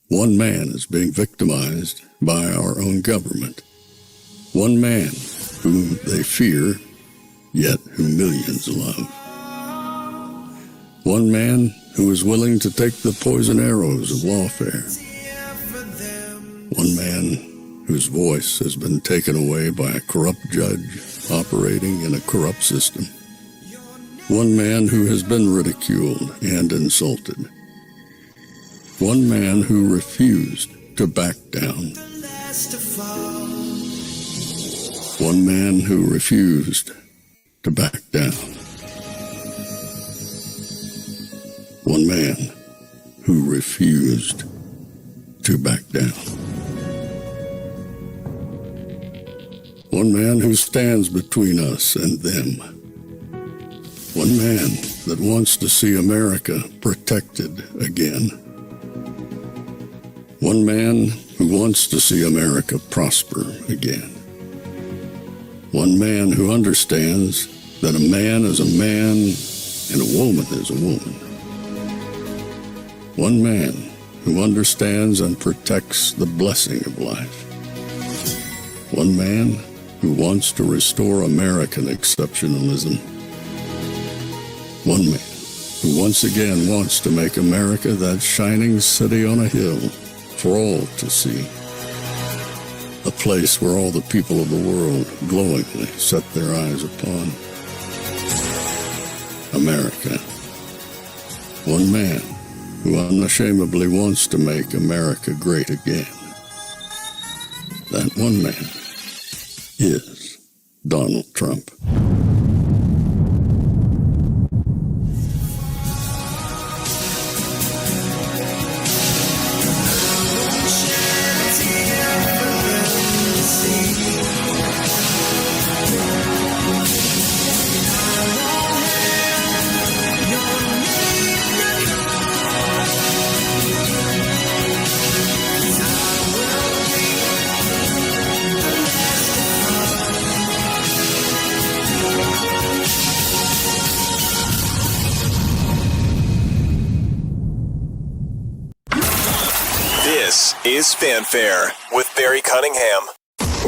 One man is being victimized by our own government. One man whom they fear, yet whom millions love. One man who is willing to take the poison arrows of lawfare. One man whose voice has been taken away by a corrupt judge operating in a corrupt system. One man who has been ridiculed and insulted. One man who refused to back down. One man who refused to back down. One man who refused to back down. One man who stands between us and them. One man that wants to see America protected again. One man who wants to see America prosper again. One man who understands that a man is a man and a woman is a woman. One man who understands and protects the blessing of life. One man who wants to restore American exceptionalism. One man who once again wants to make America that shining city on a hill for all to see. A place where all the people of the world glowingly set their eyes upon. America. One man who unashamedly wants to make America great again. That one man is Donald Trump. This is Fanfare with Barry Cunningham.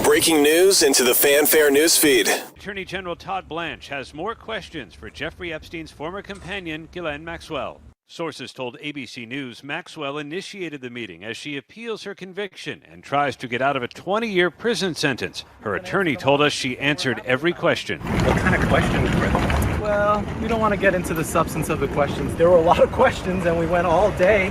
Breaking news into the Fanfare newsfeed. Attorney General Todd Blanche has more questions for Jeffrey Epstein's former companion, Ghislaine Maxwell. Sources told ABC News Maxwell initiated the meeting as she appeals her conviction and tries to get out of a 20-year prison sentence. Her attorney told us she answered every question. What kind of questions were there? Well, we don't want to get into the substance of the questions. There were a lot of questions, and we went all day.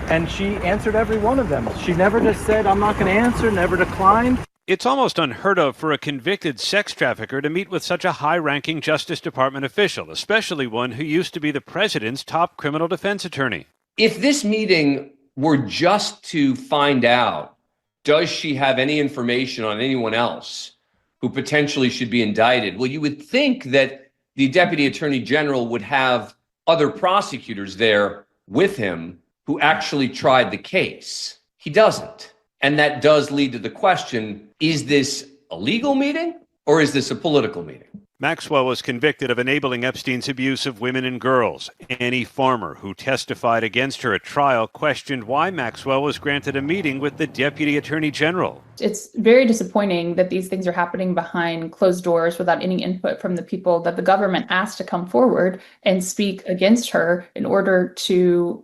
And she answered every one of them. She never just said, I'm not going to answer, never declined. It's almost unheard of for a convicted sex trafficker to meet with such a high-ranking Justice Department official, especially one who used to be the president's top criminal defense attorney. If this meeting were just to find out, does she have any information on anyone else who potentially should be indicted? Well, you would think that the Deputy Attorney General would have other prosecutors there with him who actually tried the case. He doesn't. And that does lead to the question, is this a legal meeting or is this a political meeting? Maxwell was convicted of enabling Epstein's abuse of women and girls. Annie Farmer, who testified against her at trial, questioned why Maxwell was granted a meeting with the Deputy Attorney General. It's very disappointing that these things are happening behind closed doors without any input from the people that the government asked to come forward and speak against her in order to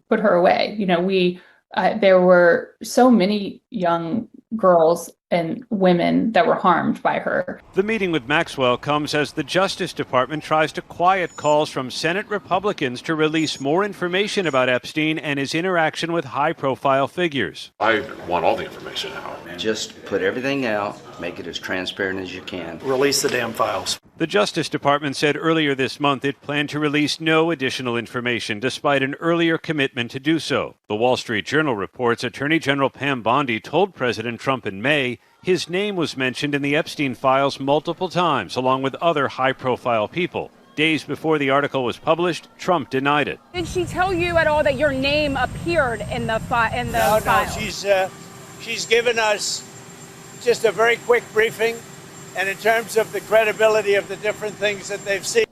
put her away. You know, there were so many young girls and women that were harmed by her. The meeting with Maxwell comes as the Justice Department tries to quiet calls from Senate Republicans to release more information about Epstein and his interaction with high-profile figures. I want all the information out. Just put everything out, make it as transparent as you can. Release the damn files. The Justice Department said earlier this month it planned to release no additional information, despite an earlier commitment to do so. The Wall Street Journal reports Attorney General Pam Bondi told President Trump in May his name was mentioned in the Epstein files multiple times, along with other high-profile people. Days before the article was published, Trump denied it. Did she tell you at all that your name appeared in the file? No, she's given us just a very quick briefing, and in terms of the credibility of the different things that they've seen.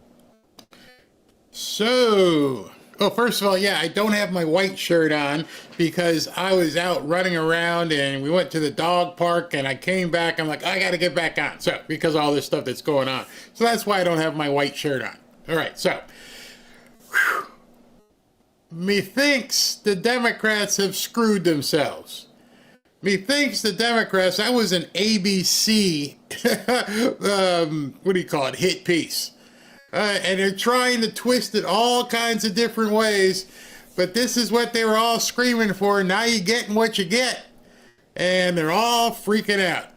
So, Well, first of all, yeah, I don't have my white shirt on because I was out running around and we went to the dog park and I came back. I'm like, I got to get back on. So, because of all this stuff that's going on. So that's why I don't have my white shirt on. All right, so. Whew. Methinks the Democrats have screwed themselves. Methinks the Democrats, that was an ABC, hit piece. And they're trying to twist it all kinds of different ways, but this is what they were all screaming for. Now you're getting what you get. And they're all freaking out.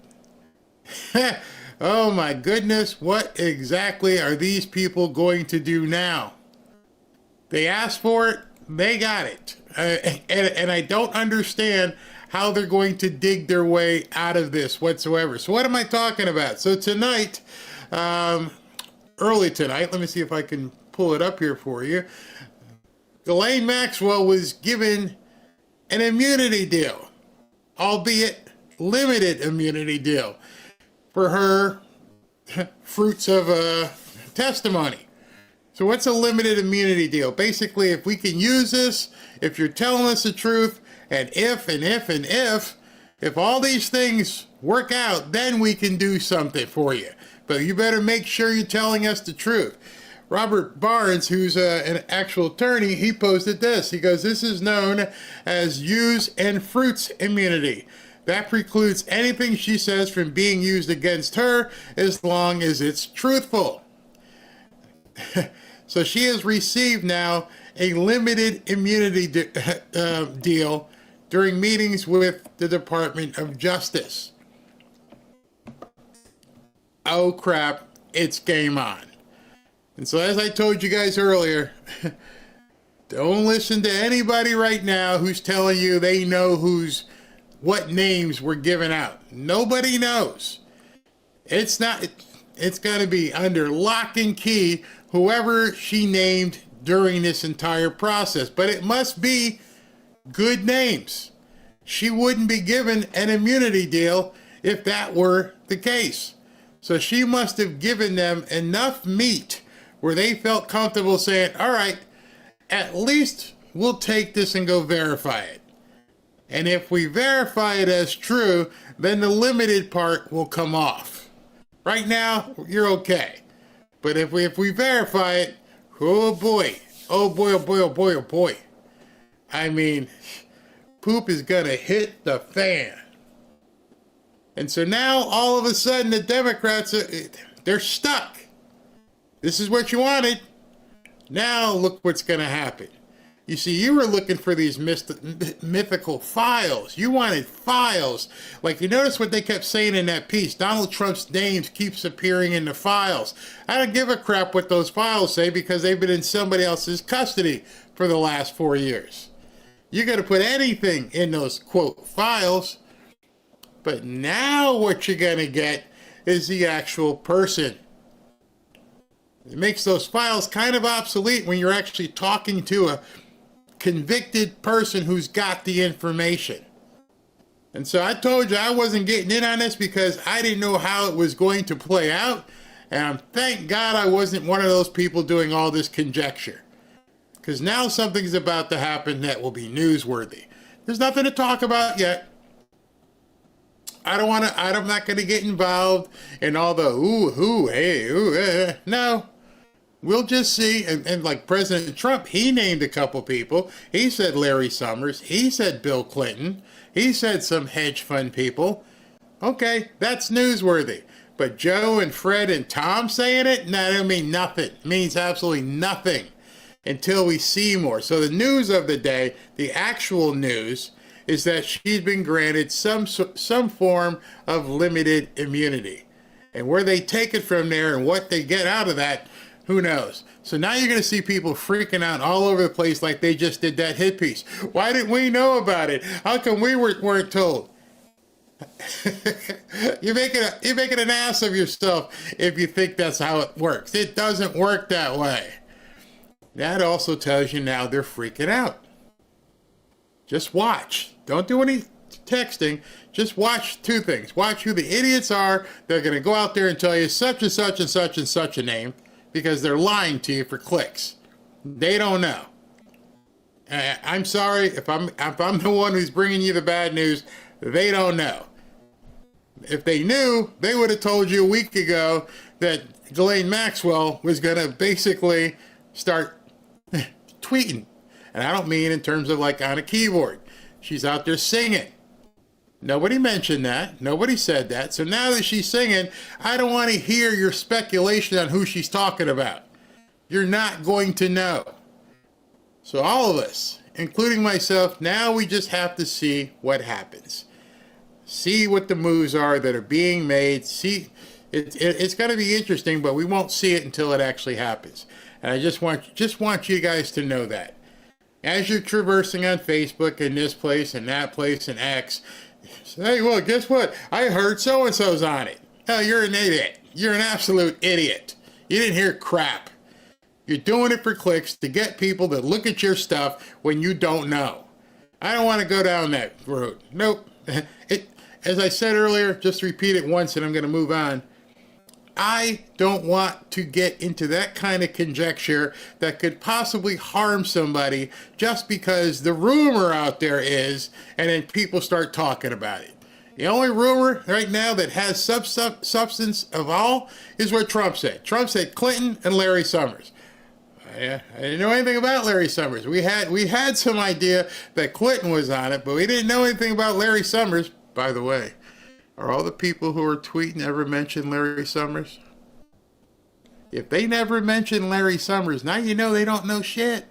Oh my goodness, what exactly are these people going to do now? They asked for it, they got it. And I don't understand how they're going to dig their way out of this whatsoever. So what am I talking about? So tonight, early tonight, let me see if I can pull it up here for you. Ghislaine Maxwell was given an immunity deal, albeit limited immunity deal, for her fruits of testimony. So what's a limited immunity deal? Basically, if we can use this, if you're telling us the truth, and if all these things work out, then we can do something for you. But you better make sure you're telling us the truth. Robert Barnes, who's an actual attorney, he posted this. He goes, this is known as use and fruits immunity. That precludes anything she says from being used against her as long as it's truthful. So she has received now a limited immunity deal during meetings with the Department of Justice. Oh crap, it's game on. And so as I told you guys earlier, don't listen to anybody right now who's telling you they know what names were given out. Nobody knows. It's got to be under lock and key, whoever she named during this entire process. But it must be good names. She wouldn't be given an immunity deal if that were the case. So she must have given them enough meat where they felt comfortable saying, all right, at least we'll take this and go verify it. And if we verify it as true, then the limited part will come off. Right now, you're okay. But if we verify it, oh boy, oh boy, oh boy, oh boy, oh boy. I mean, poop is gonna hit the fan. And so now, all of a sudden, the Democrats, they're stuck. This is what you wanted. Now, look what's gonna happen. You see, you were looking for these mythical files. You wanted files. Like, you notice what they kept saying in that piece. Donald Trump's name keeps appearing in the files. I don't give a crap what those files say because they've been in somebody else's custody for the last 4 years. You got to put anything in those, quote, files. But now what you're going to get is the actual person. It makes those files kind of obsolete when you're actually talking to a convicted person who's got the information. And so I told you I wasn't getting in on this because I didn't know how it was going to play out. And thank God I wasn't one of those people doing all this conjecture. Because now something's about to happen that will be newsworthy. There's nothing to talk about yet. I'm not going to get involved in all the no. We'll just see. And like President Trump, he named a couple people. He said Larry Summers. He said Bill Clinton. He said some hedge fund people. Okay, that's newsworthy. But Joe and Fred and Tom saying it? No, that don't mean nothing. It means absolutely nothing until we see more. So the news of the day, the actual news, is that she's been granted some form of limited immunity. And where they take it from there and what they get out of that, who knows? So now you're going to see people freaking out all over the place like they just did that hit piece. Why didn't we know about it? How come we weren't told? You're making an ass of yourself if you think that's how it works. It doesn't work that way. That also tells you now they're freaking out. Just watch. Don't do any texting. Just watch two things. Watch who the idiots are. They're going to go out there and tell you such and such and such and such a name because they're lying to you for clicks. They don't know. I'm sorry if I'm the one who's bringing you the bad news. They don't know. If they knew, they would have told you a week ago that Ghislaine Maxwell was going to basically start tweeting. And I don't mean in terms of like on a keyboard. She's out there singing. Nobody mentioned that. Nobody said that. So now that she's singing, I don't want to hear your speculation on who she's talking about. You're not going to know. So all of us, including myself, now we just have to see what happens. See what the moves are that are being made. See, it's going to be interesting, but we won't see it until it actually happens. And I just want you guys to know that. As you're traversing on Facebook and this place and that place and X, say, well, guess what? I heard so-and-so's on it. Oh, you're an idiot. You're an absolute idiot. You didn't hear crap. You're doing it for clicks to get people to look at your stuff when you don't know. I don't want to go down that road. Nope. As I said earlier, just repeat it once and I'm going to move on. I don't want to get into that kind of conjecture that could possibly harm somebody just because the rumor out there is, and then people start talking about it. The only rumor right now that has substance of all is what Trump said. Trump said Clinton and Larry Summers. I didn't know anything about Larry Summers. We had some idea that Clinton was on it, but we didn't know anything about Larry Summers. By the way, are all the people who are tweeting ever mention Larry Summers? If they never mention Larry Summers, now you know they don't know shit.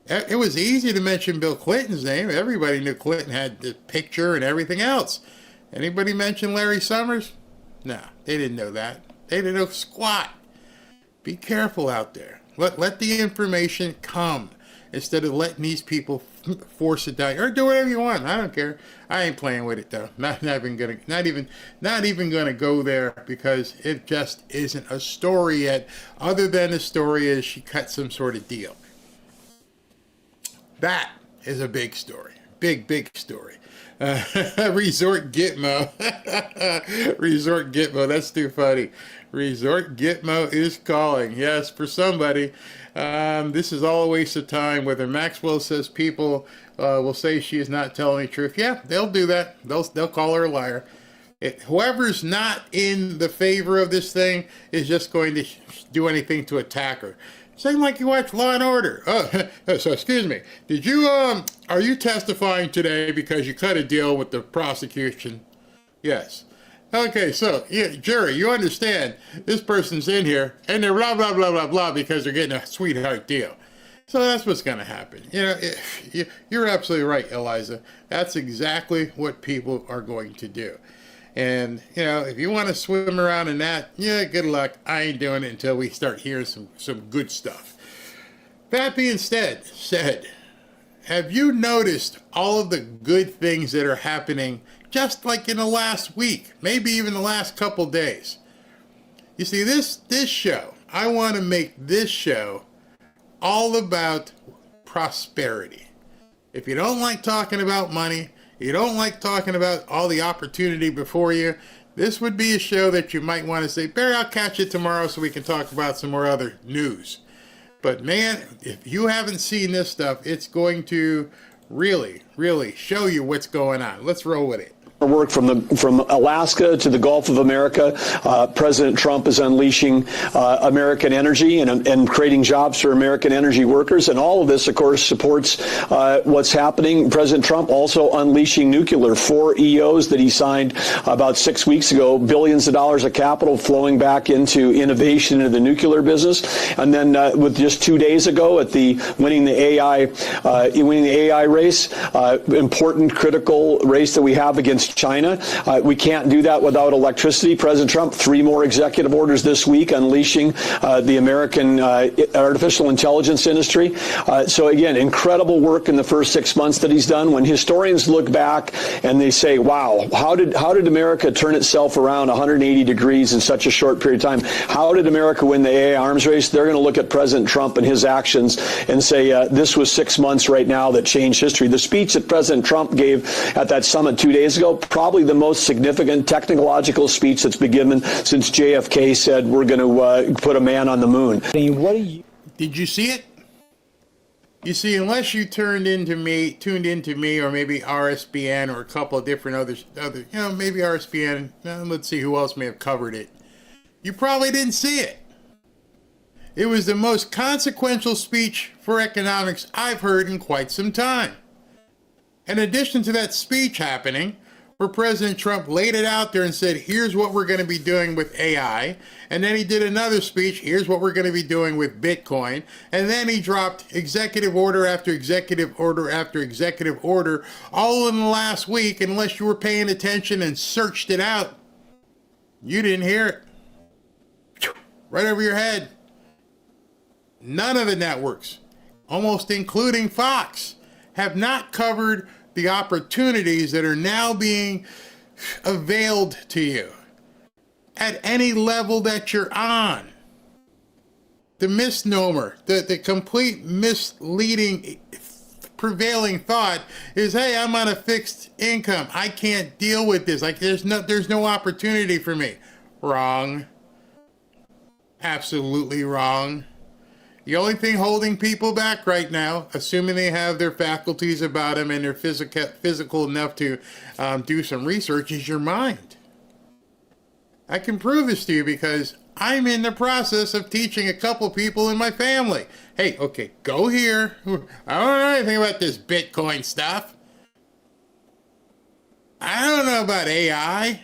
It was easy to mention Bill Clinton's name. Everybody knew Clinton had the picture and everything else. Anybody mention Larry Summers? No, they didn't know that. They didn't know squat. Be careful out there. Let the information come instead of letting these people force it down. Or do whatever you want. I don't care. I ain't playing with it though. Not even gonna go there because it just isn't a story yet. Other than the story is she cut some sort of deal. That is a big story. Big story. Resort Gitmo. Resort Gitmo. That's too funny. Resort Gitmo is calling. Yes, for somebody. This is all a waste of time. Whether Maxwell says people will say she is not telling the truth. Yeah, they'll do that. They'll call her a liar. Whoever's not in the favor of this thing is just going to do anything to attack her. Same like you watch Law and Order. So excuse me. Did you are you testifying today because you cut a deal with the prosecution? Yes. Okay, so yeah, jury, you understand this person's in here and they're blah blah blah blah blah because they're getting a sweetheart deal. So that's what's going to happen. You know, you're absolutely right, Eliza. That's exactly what people are going to do. And, you know, if you want to swim around in that, yeah, good luck. I ain't doing it until we start hearing some good stuff. That being said, have you noticed all of the good things that are happening just like in the last week, maybe even the last couple days? You see, this show, I want to make this show all about prosperity. If you don't like talking about money, you don't like talking about all the opportunity before you, this would be a show that you might want to say, Barry, I'll catch you tomorrow so we can talk about some more other news. But man, if you haven't seen this stuff, it's going to really, really show you what's going on. Let's roll with it. Work from Alaska to the Gulf of America. President Trump is unleashing American energy and creating jobs for American energy workers. And all of this, of course, supports what's happening. President Trump also unleashing nuclear. 4 EOs that he signed about 6 weeks ago, billions of dollars of capital flowing back into innovation into the nuclear business. And then with just 2 days ago at the winning the AI race, important critical race that we have against China. We can't do that without electricity. President Trump, 3 more executive orders this week unleashing the American artificial intelligence industry. So again, incredible work in the first 6 months that he's done. When historians look back and they say, wow, how did America turn itself around 180 degrees in such a short period of time? How did America win the AI arms race? They're going to look at President Trump and his actions and say, this was 6 months right now that changed history. The speech that President Trump gave at that summit 2 days ago, probably the most significant technological speech that's been given since JFK said we're going to put a man on the moon. Did you see it? You see, unless you tuned into me, or maybe RSBN or a couple of different other, maybe RSBN. Let's see who else may have covered it. You probably didn't see it. It was the most consequential speech for economics I've heard in quite some time. In addition to that speech happening, where President Trump laid it out there and said, here's what we're going to be doing with AI. And then he did another speech, here's what we're going to be doing with Bitcoin. And then he dropped executive order after executive order after executive order, all in the last week. Unless you were paying attention and searched it out, you didn't hear it. Right over your head. None of the networks, almost including Fox, have not covered the opportunities that are now being availed to you at any level that you're on. The misnomer, the complete misleading prevailing thought is, hey, I'm on a fixed income. I can't deal with this. Like there's no opportunity for me. Wrong. Absolutely wrong. The only thing holding people back right now, assuming they have their faculties about them and they're physical enough to do some research, is your mind. I can prove this to you because I'm in the process of teaching a couple people in my family. Hey, okay, go here. I don't know anything about this Bitcoin stuff. I don't know about AI.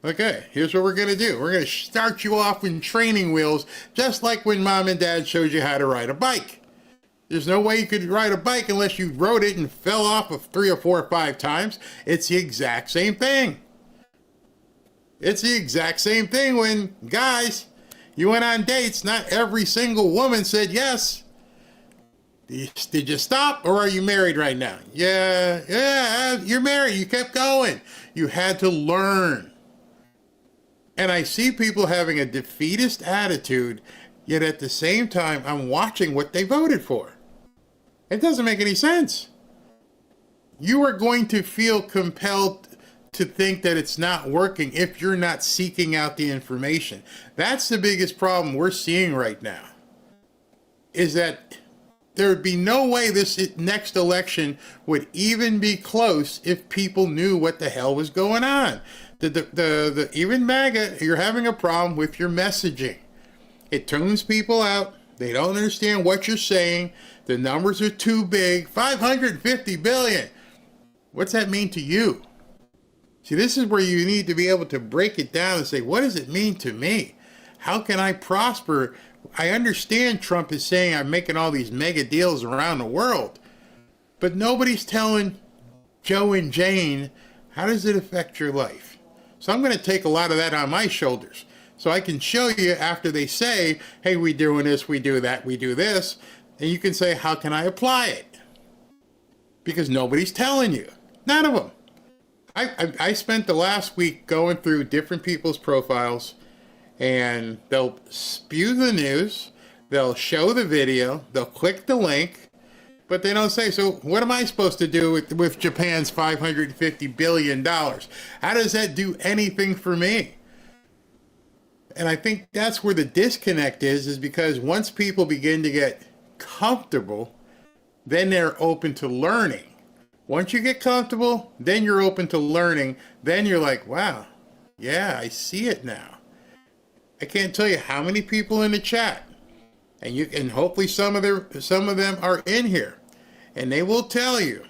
Okay, here's what we're going to do. We're going to start you off in training wheels, just like when mom and dad showed you how to ride a bike. There's no way you could ride a bike unless you rode it and fell off of 3 or 4 or 5 times. It's the exact same thing. It's the exact same thing when, guys, you went on dates. Not every single woman said yes. Did you stop, or are you married right now? Yeah, you're married. You kept going. You had to learn. And I see people having a defeatist attitude, yet at the same time, I'm watching what they voted for. It doesn't make any sense. You are going to feel compelled to think that it's not working if you're not seeking out the information. That's the biggest problem we're seeing right now, is that there would be no way this next election would even be close if people knew what the hell was going on. Even MAGA, you're having a problem with your messaging. It tunes people out. They don't understand what you're saying. The numbers are too big. 550 billion. What's that mean to you? See, this is where you need to be able to break it down and say, what does it mean to me? How can I prosper? I understand Trump is saying I'm making all these mega deals around the world, but nobody's telling Joe and Jane, how does it affect your life? So I'm going to take a lot of that on my shoulders so I can show you after they say, hey, we're doing this, we do that, we do this. And you can say, how can I apply it? Because nobody's telling you. None of them. I spent the last week going through different people's profiles, and they'll spew the news, they'll show the video, they'll click the link, but they don't say, so what am I supposed to do with Japan's $550 billion? How does that do anything for me? And I think that's where the disconnect is because once people begin to get comfortable, then they're open to learning. Once you get comfortable, then you're open to learning. Then you're like, wow, yeah, I see it now. I can't tell you how many people in the chat, and hopefully some of them are in here, and they will tell you,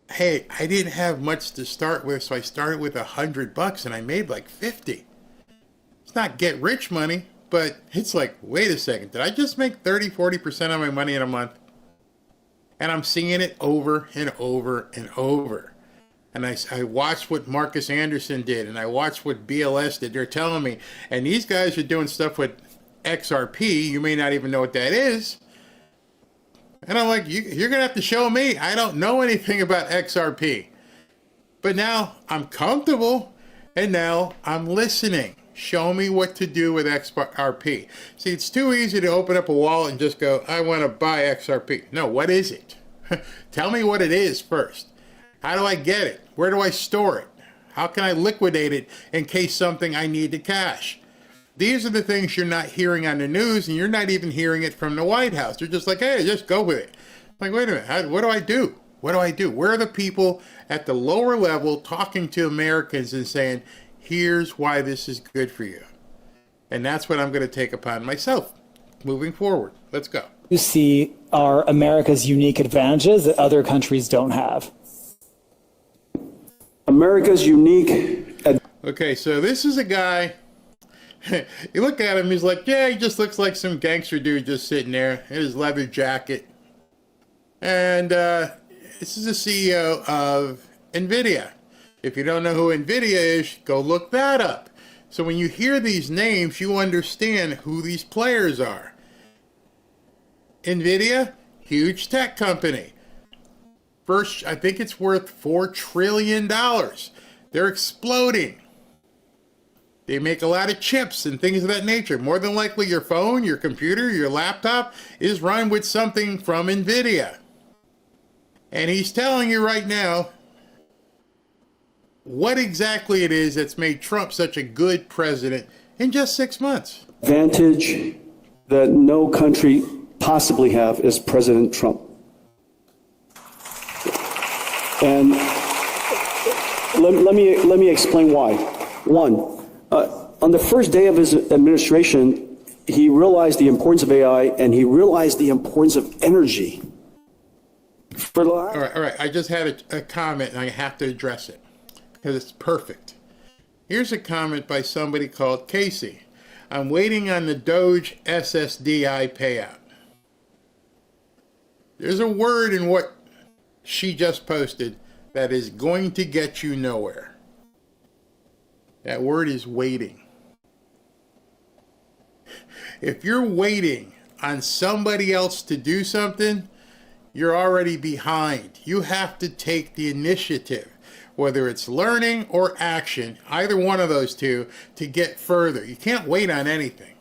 hey, I didn't have much to start with, so I started with $100 and I made like 50. It's not get rich money, but it's like, wait a second, did I just make 30-40% of my money in a month? And I'm seeing it over and over and over. And I watched what Marcus Anderson did, and I watched what BLS did. They're telling me, and these guys are doing stuff with XRP. You may not even know what that is. And I'm like, you're going to have to show me. I don't know anything about XRP. But now I'm comfortable, and now I'm listening. Show me what to do with XRP. See, it's too easy to open up a wallet and just go, I want to buy XRP. No, what is it? Tell me what it is first. How do I get it? Where do I store it? How can I liquidate it in case something I need to cash? These are the things you're not hearing on the news, and you're not even hearing it from the White House. They're just like, hey, just go with it. Like, wait a minute, what do I do? What do I do? Where are the people at the lower level talking to Americans and saying, here's why this is good for you? And that's what I'm going to take upon myself moving forward. Let's go. You see are America's unique advantages that other countries don't have. America's unique. Okay, so this is a guy. You look at him, he's like, yeah, he just looks like some gangster dude just sitting there in his leather jacket. And this is the CEO of NVIDIA. If you don't know who NVIDIA is, go look that up. So when you hear these names, you understand who these players are. NVIDIA, huge tech company. First, I think it's worth $4 trillion. They're exploding. They make a lot of chips and things of that nature. More than likely your phone, your computer, your laptop is run with something from NVIDIA. And he's telling you right now what exactly it is that's made Trump such a good president in just 6 months. Advantage that no country possibly have is President Trump. And let me explain why. One, on the first day of his administration, he realized the importance of AI and he realized the importance of energy. All right. I just had a comment and I have to address it because it's perfect. Here's a comment by somebody called Casey. I'm waiting on the Doge SSDI payout. There's a word in what she just posted that is going to get you nowhere. That word is waiting. If you're waiting on somebody else to do something, you're already behind. You have to take the initiative, whether it's learning or action, either one of those two, to get further. You can't wait on anything.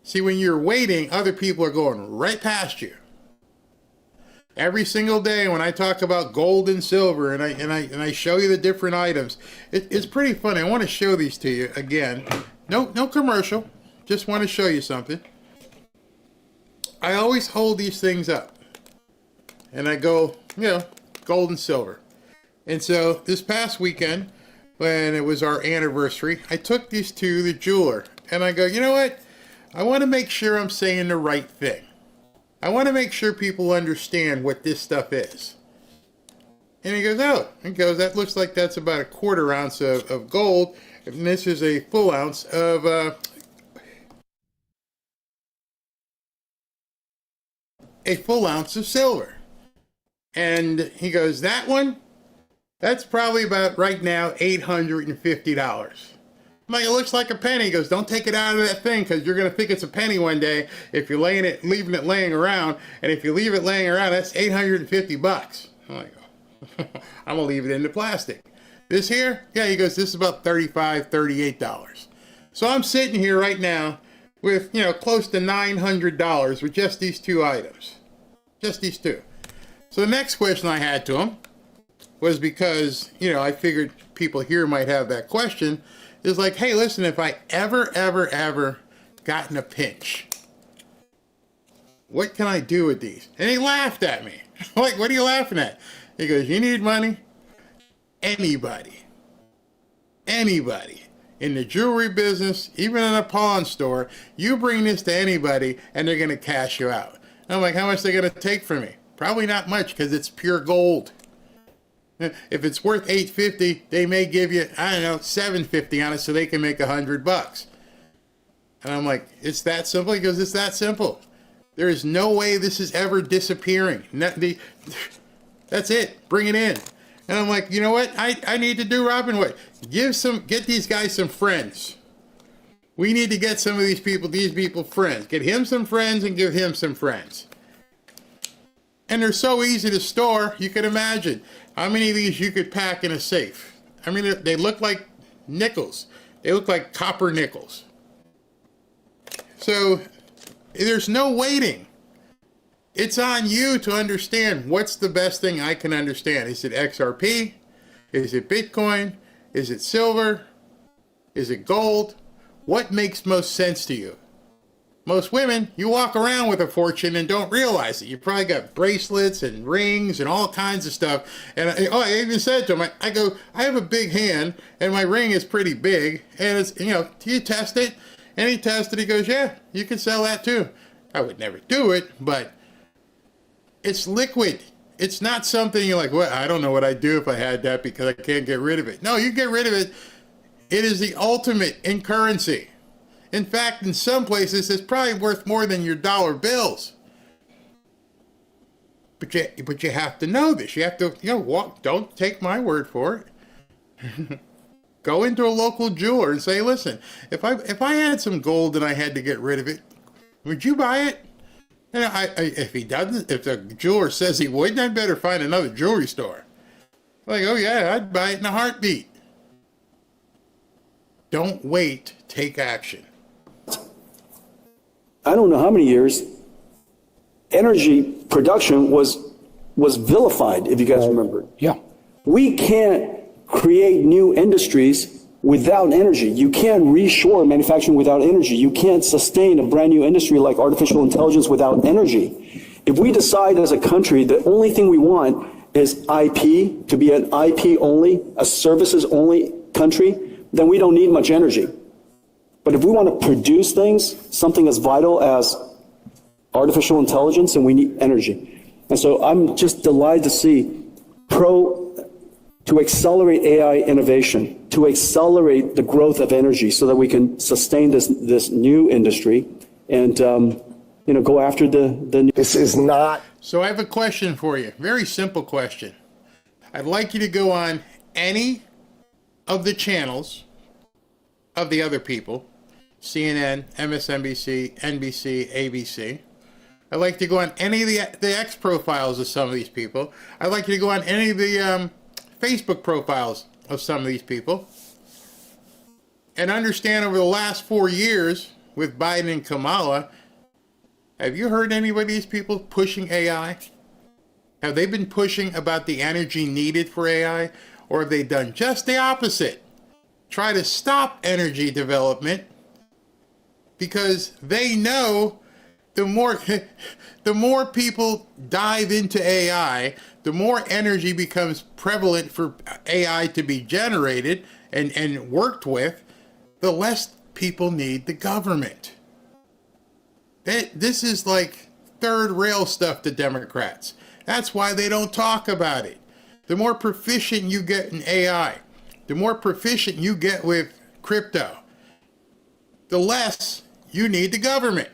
See, when you're waiting, other people are going right past you. Every single day when I talk about gold and silver and I show you the different items, it's pretty funny. I want to show these to you again. No commercial. Just want to show you something. I always hold these things up and I go, gold and silver. And so this past weekend, when it was our anniversary, I took these to the jeweler and I go, you know what? I want to make sure I'm saying the right thing. I want to make sure people understand what this stuff is. And he goes, that looks like that's about a quarter ounce of gold. And this is a full ounce of silver. And he goes, that one, that's probably about right now $850. I'm like, it looks like a penny. He goes, don't take it out of that thing because you're going to think it's a penny one day if you're leaving it laying around. And if you leave it laying around, that's $850. I'm like, I'm going to leave it in the plastic. This here, he goes, this is about $35, $38. So I'm sitting here right now with, close to $900 with just these two items. Just these two. So the next question I had to him was because, I figured people here might have that question. Is like, hey, listen, if I ever got in a pinch, what can I do with these? And he laughed at me. Like, what are you laughing at? He goes, you need money? Anybody in the jewelry business, even in a pawn store, you bring this to anybody and they're going to cash you out. And I'm like, how much are they going to take from me? Probably not much because it's pure gold. If it's worth $850, they may give you, $750 on it so they can make $100. And I'm like, it's that simple? He goes, it's that simple. There is no way this is ever disappearing. That's it. Bring it in. And I'm like, you know what? I need to do Robin Hood. Get these guys some friends. We need to get some of these people friends. Get him some friends and give him some friends. And they're so easy to store, you can imagine how many of these you could pack in a safe. I mean, they look like nickels. They look like copper nickels. So there's no waiting. It's on you to understand what's the best thing I can understand. Is it XRP? Is it Bitcoin? Is it silver? Is it gold? What makes most sense to you? Most women, you walk around with a fortune and don't realize it. You probably got bracelets and rings and all kinds of stuff. And I even said to him, I go, I have a big hand and my ring is pretty big. And it's, do you test it? And he tested, he goes, yeah, you can sell that too. I would never do it, but it's liquid. It's not something you're like, well, I don't know what I'd do if I had that because I can't get rid of it. No, you get rid of it. It is the ultimate in currency. In fact, in some places, it's probably worth more than your dollar bills. But you have to know this. You have to, walk. Don't take my word for it. Go into a local jeweler and say, listen, if I had some gold and I had to get rid of it, would you buy it? If he doesn't, if the jeweler says he wouldn't, I'd better find another jewelry store. Like, oh yeah, I'd buy it in a heartbeat. Don't wait. Take action. I don't know how many years, energy production was vilified, if you guys remember. Yeah. We can't create new industries without energy. You can't reshore manufacturing without energy. You can't sustain a brand new industry like artificial intelligence without energy. If we decide as a country the only thing we want is IP, to be an IP only, a services only country, then we don't need much energy. But if we want to produce things, something as vital as artificial intelligence, and we need energy. And so I'm just delighted to see to accelerate AI innovation, to accelerate the growth of energy so that we can sustain this new industry and go after the new. This is not. So I have a question for you. Very simple question. I'd like you to go on any of the channels of the other people. CNN, MSNBC, NBC, ABC. I'd like to go on any of the X profiles of some of these people. I'd like you to go on any of the Facebook profiles of some of these people and understand over the last 4 years with Biden and Kamala, have you heard any of these people pushing AI? Have they been pushing about the energy needed for AI, or have they done just the opposite? Try to stop energy development because they know the more people dive into AI, the more energy becomes prevalent for AI to be generated and worked with, the less people need the government. This is like third rail stuff to Democrats. That's why they don't talk about it. The more proficient you get in AI, the more proficient you get with crypto, the less you need the government.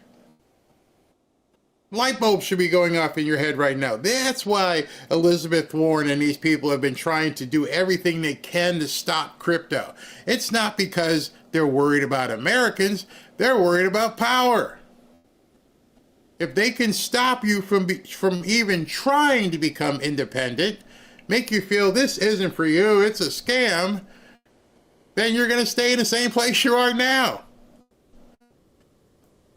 Light bulbs should be going off in your head right now. That's why Elizabeth Warren and these people have been trying to do everything they can to stop crypto. It's not because they're worried about Americans. They're worried about power. If they can stop you from even trying to become independent, make you feel this isn't for you, it's a scam, then you're going to stay in the same place you are now.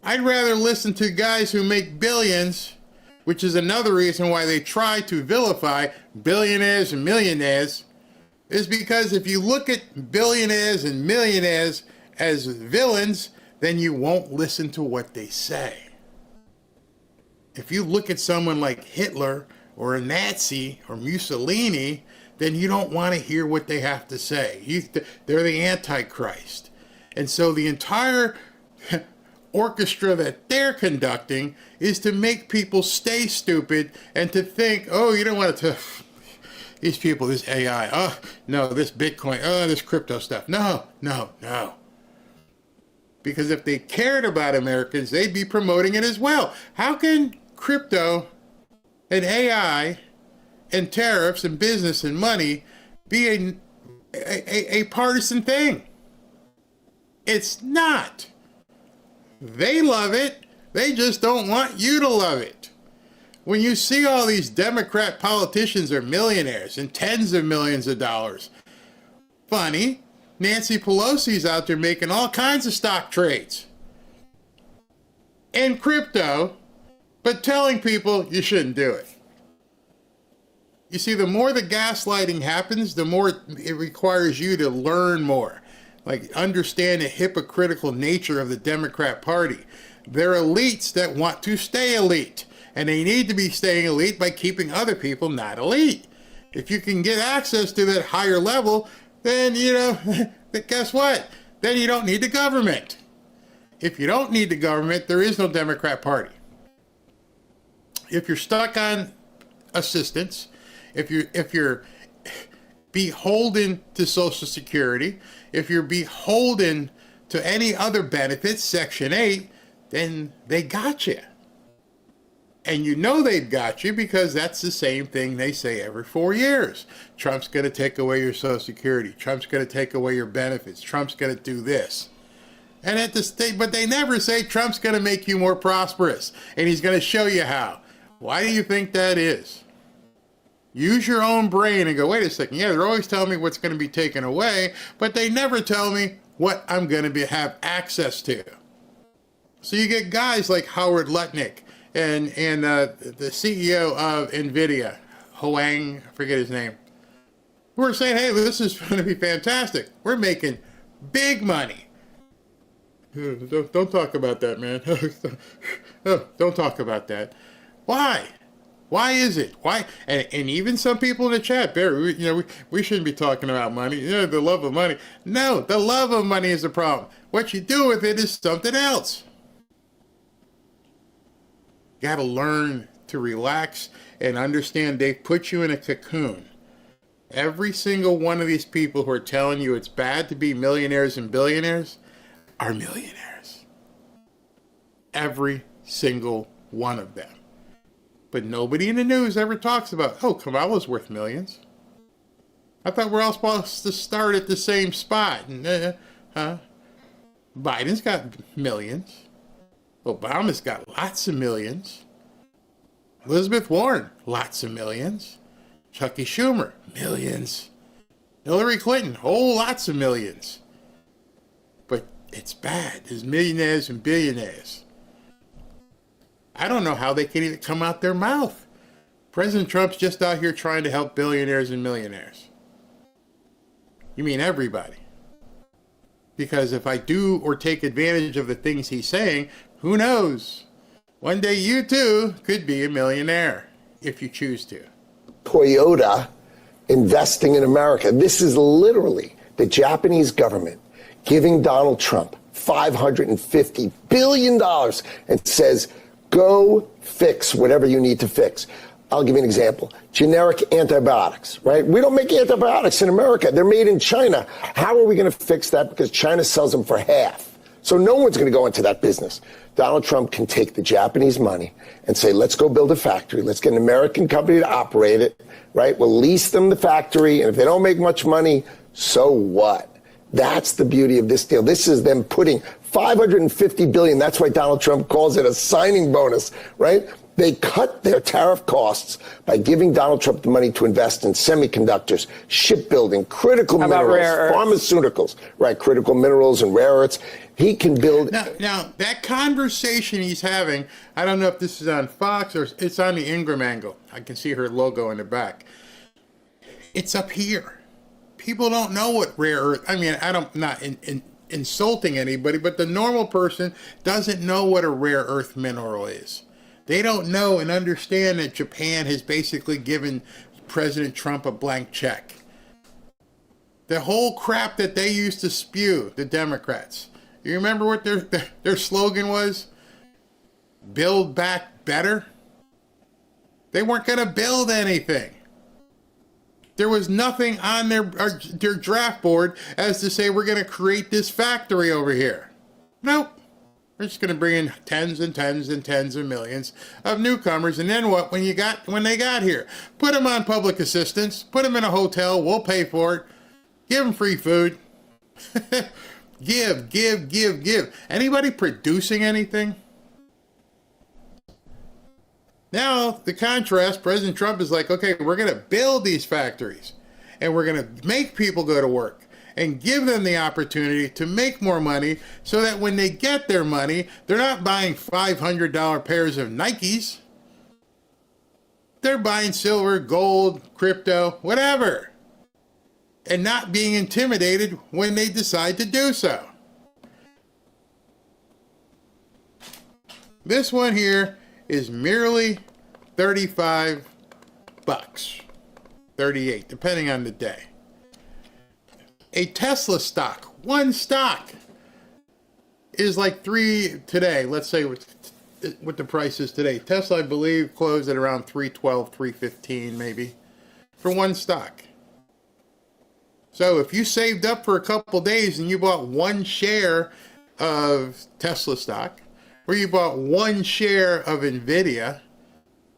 I'd rather listen to guys who make billions, which is another reason why they try to vilify billionaires and millionaires, is because if you look at billionaires and millionaires as villains, then you won't listen to what they say. If you look at someone like Hitler or a Nazi or Mussolini, then you don't want to hear what they have to say. They're the Antichrist. And so the entire orchestra that they're conducting is to make people stay stupid and to think, oh, you don't want to, these people, this AI, oh, no, this Bitcoin, oh, this crypto stuff. No. Because if they cared about Americans, they'd be promoting it as well. How can crypto and AI and tariffs and business and money be a partisan thing? It's not. They love it. They just don't want you to love it. When you see all these Democrat politicians are millionaires and tens of millions of dollars, funny, Nancy Pelosi's out there making all kinds of stock trades in crypto, but telling people you shouldn't do it. You see, the more the gaslighting happens, the more it requires you to learn more. Like, understand the hypocritical nature of the Democrat Party. They're elites that want to stay elite. And they need to be staying elite by keeping other people not elite. If you can get access to that higher level, then, guess what? Then you don't need the government. If you don't need the government, there is no Democrat Party. If you're stuck on assistance, if you're beholden to Social Security, if you're beholden to any other benefits, Section 8, then they got you. And you know they've got you because that's the same thing they say every 4 years. Trump's going to take away your Social Security. Trump's going to take away your benefits. Trump's going to do this. And but they never say Trump's going to make you more prosperous. And he's going to show you how. Why do you think that is? Use your own brain and go, wait a second. Yeah, they're always telling me what's going to be taken away, but they never tell me what I'm going to have access to. So you get guys like Howard Lutnick and the CEO of NVIDIA, Hoang, I forget his name, who are saying, hey, this is going to be fantastic. We're making big money. Don't talk about that, man. Don't talk about that. Why? Why is it? Why? And even some people in the chat, Barry, we shouldn't be talking about money. The love of money. No, the love of money is the problem. What you do with it is something else. You got to learn to relax and understand they've put you in a cocoon. Every single one of these people who are telling you it's bad to be millionaires and billionaires are millionaires. Every single one of them. But nobody in the news ever talks about, oh, Kamala's worth millions. I thought we're all supposed to start at the same spot. Biden's got millions. Obama's got lots of millions. Elizabeth Warren, lots of millions. Chucky Schumer, millions. Hillary Clinton, lots of millions. But it's bad. There's millionaires and billionaires. I don't know how they can even come out their mouth. President Trump's just out here trying to help billionaires and millionaires. You mean everybody? Because if I do or take advantage of the things he's saying, who knows? One day you too could be a millionaire if you choose to. Toyota investing in America. This is literally the Japanese government giving Donald Trump $550 billion and says, go fix whatever you need to fix. I'll give you an example. Generic antibiotics, right? We don't make antibiotics in America. They're made in China. How are we going to fix that? Because China sells them for half. So no one's going to go into that business. Donald Trump can take the Japanese money and say, let's go build a factory. Let's get an American company to operate it, right? We'll lease them the factory. And if they don't make much money, so what? That's the beauty of this deal. This is them putting $550 billion. That's why Donald Trump calls it a signing bonus, right? They cut their tariff costs by giving Donald Trump the money to invest in semiconductors, shipbuilding, critical minerals, pharmaceuticals, right? Critical minerals and rare earths. He can build. Now, that conversation he's having, I don't know if this is on Fox or it's on the Ingram angle. I can see her logo in the back. It's up here. People don't know what rare earth. I mean, I'm not insulting anybody, but the normal person doesn't know what a rare earth mineral is. They don't know and understand that Japan has basically given President Trump a blank check. The whole crap that they used to spew, the Democrats. You remember what their slogan was? Build back better? They weren't going to build anything. There was nothing on their draft board as to say we're going to create this factory over here. Nope. We're just going to bring in tens and tens and tens of millions of newcomers. And then what when they got here? Put them on public assistance. Put them in a hotel. We'll pay for it. Give them free food. Give. Anybody producing anything? Now, the contrast, President Trump is like, okay, we're going to build these factories. And we're going to make people go to work. And give them the opportunity to make more money so that when they get their money, they're not buying $500 pairs of Nikes. They're buying silver, gold, crypto, whatever. and not being intimidated when they decide to do so. This one here is merely 35 bucks, 38, depending on the day. A Tesla stock, one stock, is like $3 today. Let's say what the price is today. Tesla, I believe, closed at around $312, $315 maybe, for one stock. So if you saved up for a couple days and you bought one share of Tesla stock, or you bought one share of NVIDIA,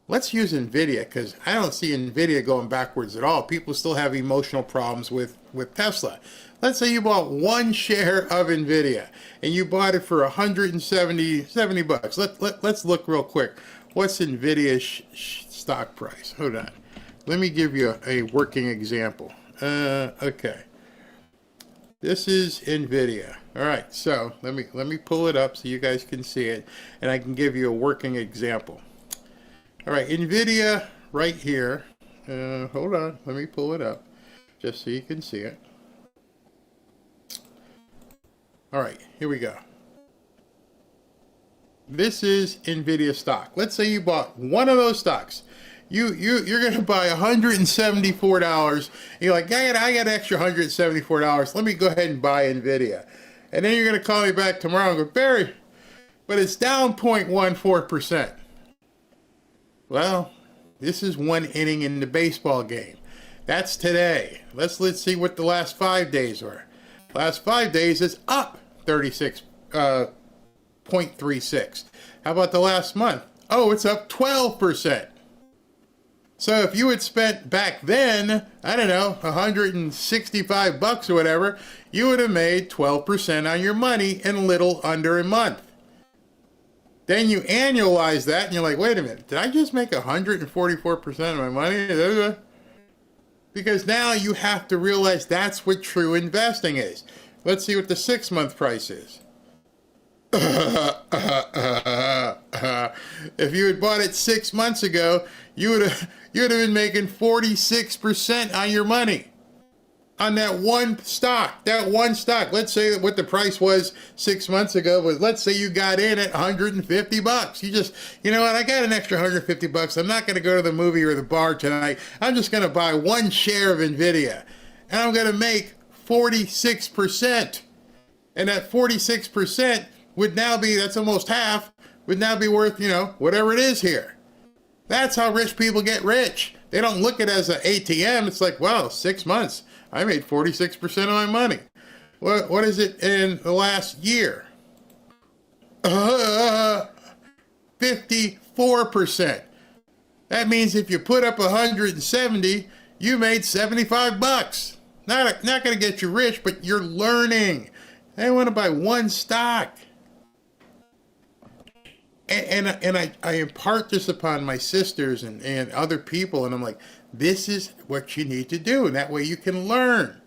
let's use NVIDIA because I don't see NVIDIA going backwards at all. People still have emotional problems with Tesla. Let's say you bought one share of NVIDIA and you bought it for 170 bucks. Let's look real quick. What's NVIDIA's stock price? Hold on. Let me give you a working example. Okay. This is NVIDIA. All right, so let me pull it up so you guys can see it, and I can give you a working example. All right, NVIDIA right here. Hold on, let me pull it up just so you can see it. All right, here we go. This is NVIDIA stock. Let's say you bought one of those stocks. You're gonna buy $174. And you're like, I got extra $174. Let me go ahead and buy NVIDIA. And then you're gonna call me back tomorrow and go, Barry, but it's down 0.14%. Well, this is one inning in the baseball game. That's today. Let's see what the last 5 days were. Last 5 days is up 0.36. How about the last month? Oh, it's up 12%. So if you had spent back then, I don't know, 165 bucks or whatever, you would have made 12% on your money in a little under a month. Then you annualize that and you're like, wait a minute, did I just make 144% of my money? Because now you have to realize that's what true investing is. Let's see what the 6-month price is. If you had bought it 6 months ago, you would have been making 46% on your money on that one stock. Let's say that what the price was 6 months ago was, let's say you got in at 150 bucks. You know what? I got an extra 150 bucks. I'm not going to go to the movie or the bar tonight. I'm just going to buy one share of NVIDIA, and I'm going to make 46%. And that 46% would now be, that's almost half, would now be worth, whatever it is here. That's how rich people get rich. They don't look at it as an ATM. It's like, wow, 6 months, I made 46% of my money. What is it in the last year? 54%. That means if you put up 170, you made 75 bucks. Not going to get you rich, but you're learning. They want to buy one stock. And I impart this upon my sisters and other people, and I'm like, this is what you need to do, and that way you can learn.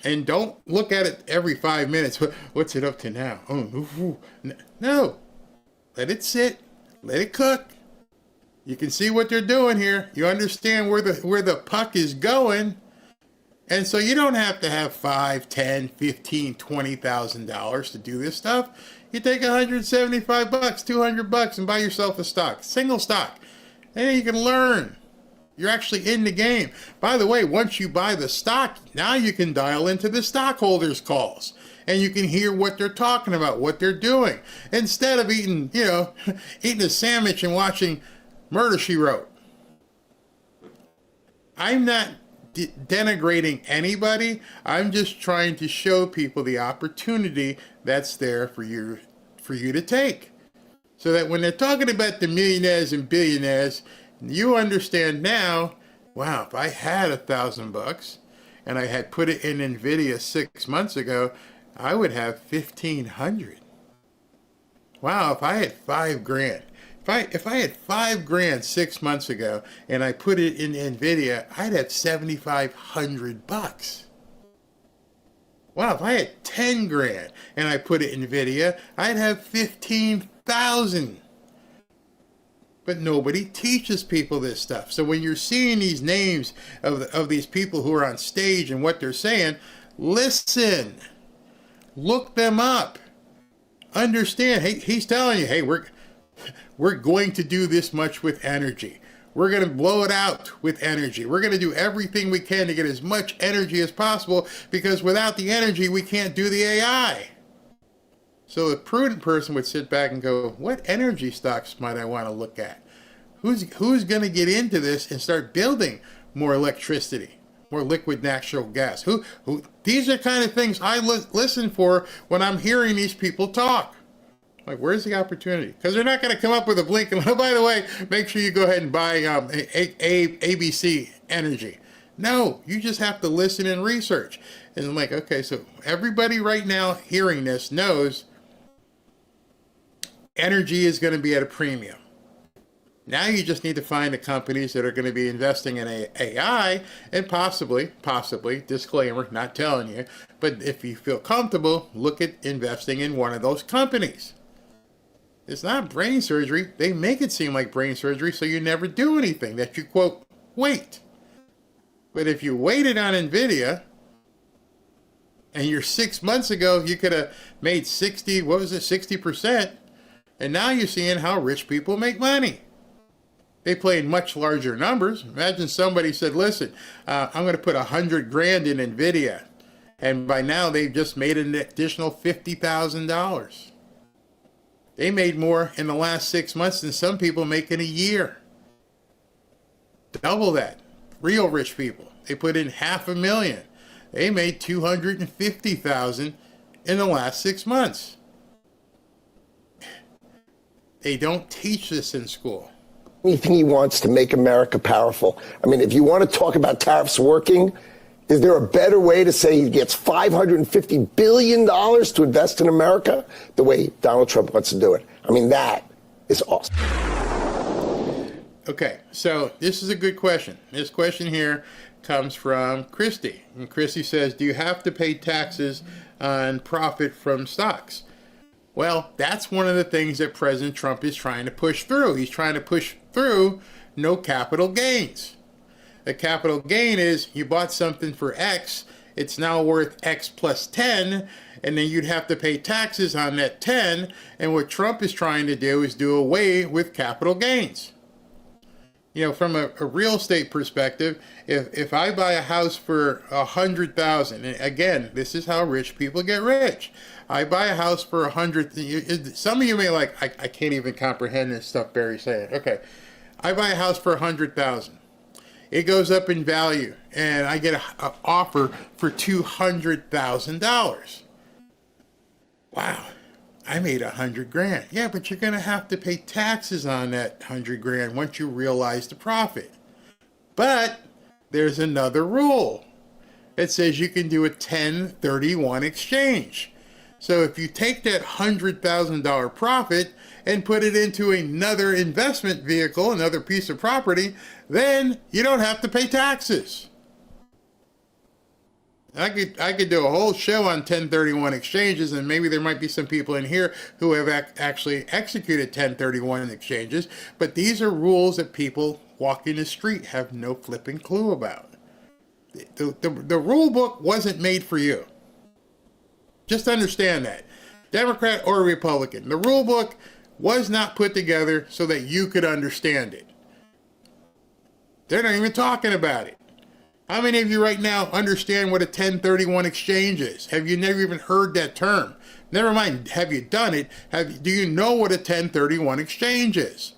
And don't look at it every 5 minutes. What's it up to now? No. Let it sit. Let it cook. You can see what they're doing here. You understand where the puck is going. And so you don't have to have $5, $10, $15, $20,000 to do this stuff. You take 175 bucks, 200 bucks, and buy yourself a stock, single stock. And then you can learn. You're actually in the game. By the way, once you buy the stock, now you can dial into the stockholders' calls. And you can hear what they're talking about, what they're doing. Instead of eating a sandwich and watching Murder, She Wrote. I'm not denigrating anybody. I'm just trying to show people the opportunity that's there for you to take. So that when they're talking about the millionaires and billionaires, you understand now, wow, if I had $1,000 and I had put it in NVIDIA 6 months ago, I would have 1,500. Wow, if I had $5,000. If I had $5,000 6 months ago and I put it in NVIDIA, I'd have 7,500 bucks. Wow, if I had $10,000 and I put it in NVIDIA, I'd have 15,000. But nobody teaches people this stuff. So when you're seeing these names of these people who are on stage and what they're saying, listen, look them up, understand. Hey, he's telling you, hey, we're going to do this much with energy. We're going to blow it out with energy. We're going to do everything we can to get as much energy as possible, because without the energy, we can't do the AI. So a prudent person would sit back and go, what energy stocks might I want to look at? Who's going to get into this and start building more electricity, more liquid natural gas? Who? These are kind of things I listen for when I'm hearing these people talk. Like, where's the opportunity? Because they're not going to come up with a blink and, oh, by the way, make sure you go ahead and buy ABC Energy. No, you just have to listen and research. And I'm like, okay, so everybody right now hearing this knows energy is going to be at a premium. Now you just need to find the companies that are going to be investing in AI, and possibly, disclaimer, not telling you, but if you feel comfortable, look at investing in one of those companies. It's not brain surgery. They make it seem like brain surgery so you never do anything, that you, quote, wait. But if you waited on NVIDIA, and you're 6 months ago, you could have made 60%, and now you're seeing how rich people make money. They play in much larger numbers. Imagine somebody said, listen, I'm going to put $100,000 in NVIDIA. And by now they've just made an additional $50,000. They made more in the last 6 months than some people make in a year. Double that. Real rich people. They put in $500,000. They made $250,000 in the last 6 months. They don't teach this in school. Anything he wants to make America powerful. I mean, if you want to talk about tariffs working, is there a better way to say he gets $550 billion to invest in America the way Donald Trump wants to do it? I mean, that is awesome. Okay, so this is a good question. This question here comes from Christy. And Christy says, do you have to pay taxes on profit from stocks? Well, that's one of the things that President Trump is trying to push through. He's trying to push through no capital gains. The capital gain is you bought something for X, it's now worth X plus 10, and then you'd have to pay taxes on that 10. And what Trump is trying to do is do away with capital gains. You know, from a real estate perspective, if I buy a house for $100,000, and again, this is how rich people get rich. I buy a house for $100,000. Some of you may like, I can't even comprehend this stuff Barry's saying. Okay, I buy a house for $100,000. It goes up in value, and I get an offer for $200,000. Wow. I made $100,000. Yeah, but you're going to have to pay taxes on that $100,000 once you realize the profit. But there's another rule. It says you can do a 1031 exchange. So if you take that $100,000 profit and put it into another investment vehicle, another piece of property, then you don't have to pay taxes. I could do a whole show on 1031 exchanges, and maybe there might be some people in here who have actually executed 1031 exchanges, but these are rules that people walking the street have no flipping clue about. The rule book wasn't made for you. Just understand that. Democrat or Republican, the rule book was not put together so that you could understand it. They're not even talking about it. How many of you right now understand what a 1031 exchange is? Have you never even heard that term? Never mind, have you done it? Do you know what a 1031 exchange is?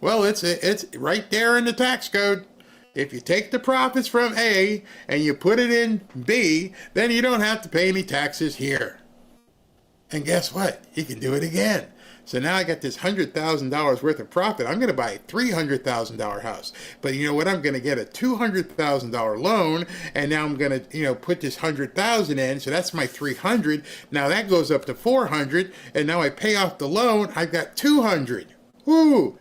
Well, it's right there in the tax code. If you take the profits from A and you put it in B, then you don't have to pay any taxes here. And guess what? You can do it again. So now I got this $100,000 worth of profit. I'm going to buy a $300,000 house. But you know what? I'm going to get a $200,000 loan, and now I'm going to, put this $100,000 in. So that's my $300. Now that goes up to $400, and now I pay off the loan. I've got $200. Woo!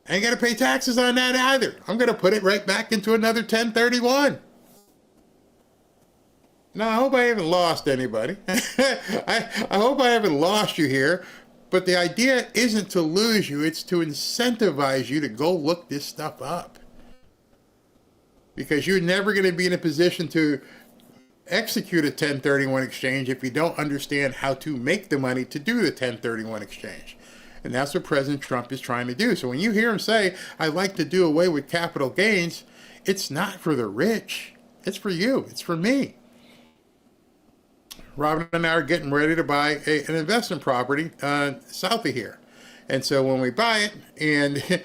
I ain't got to pay taxes on that either. I'm going to put it right back into another 1031. Now, I hope I haven't lost anybody. I hope I haven't lost you here. But the idea isn't to lose you, it's to incentivize you to go look this stuff up. Because you're never going to be in a position to execute a 1031 exchange if you don't understand how to make the money to do the 1031 exchange. And that's what President Trump is trying to do. So when you hear him say, I'd like to do away with capital gains, it's not for the rich. It's for you. It's for me. Robin and I are getting ready to buy an investment property south of here. And so when we buy it, and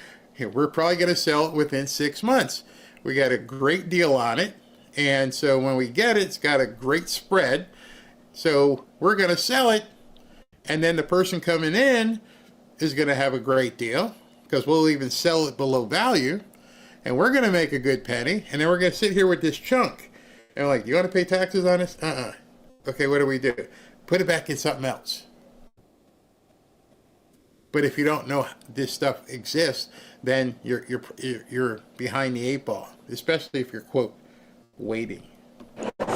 we're probably going to sell it within 6 months. We got a great deal on it. And so when we get it, it's got a great spread. So we're going to sell it. And then the person coming in is going to have a great deal because we'll even sell it below value. And we're going to make a good penny. And then we're going to sit here with this chunk. And like, you want to pay taxes on this? Okay, what do we do? Put it back in something else. But if you don't know this stuff exists, then you're behind the 8 ball, especially if you're, quote, waiting.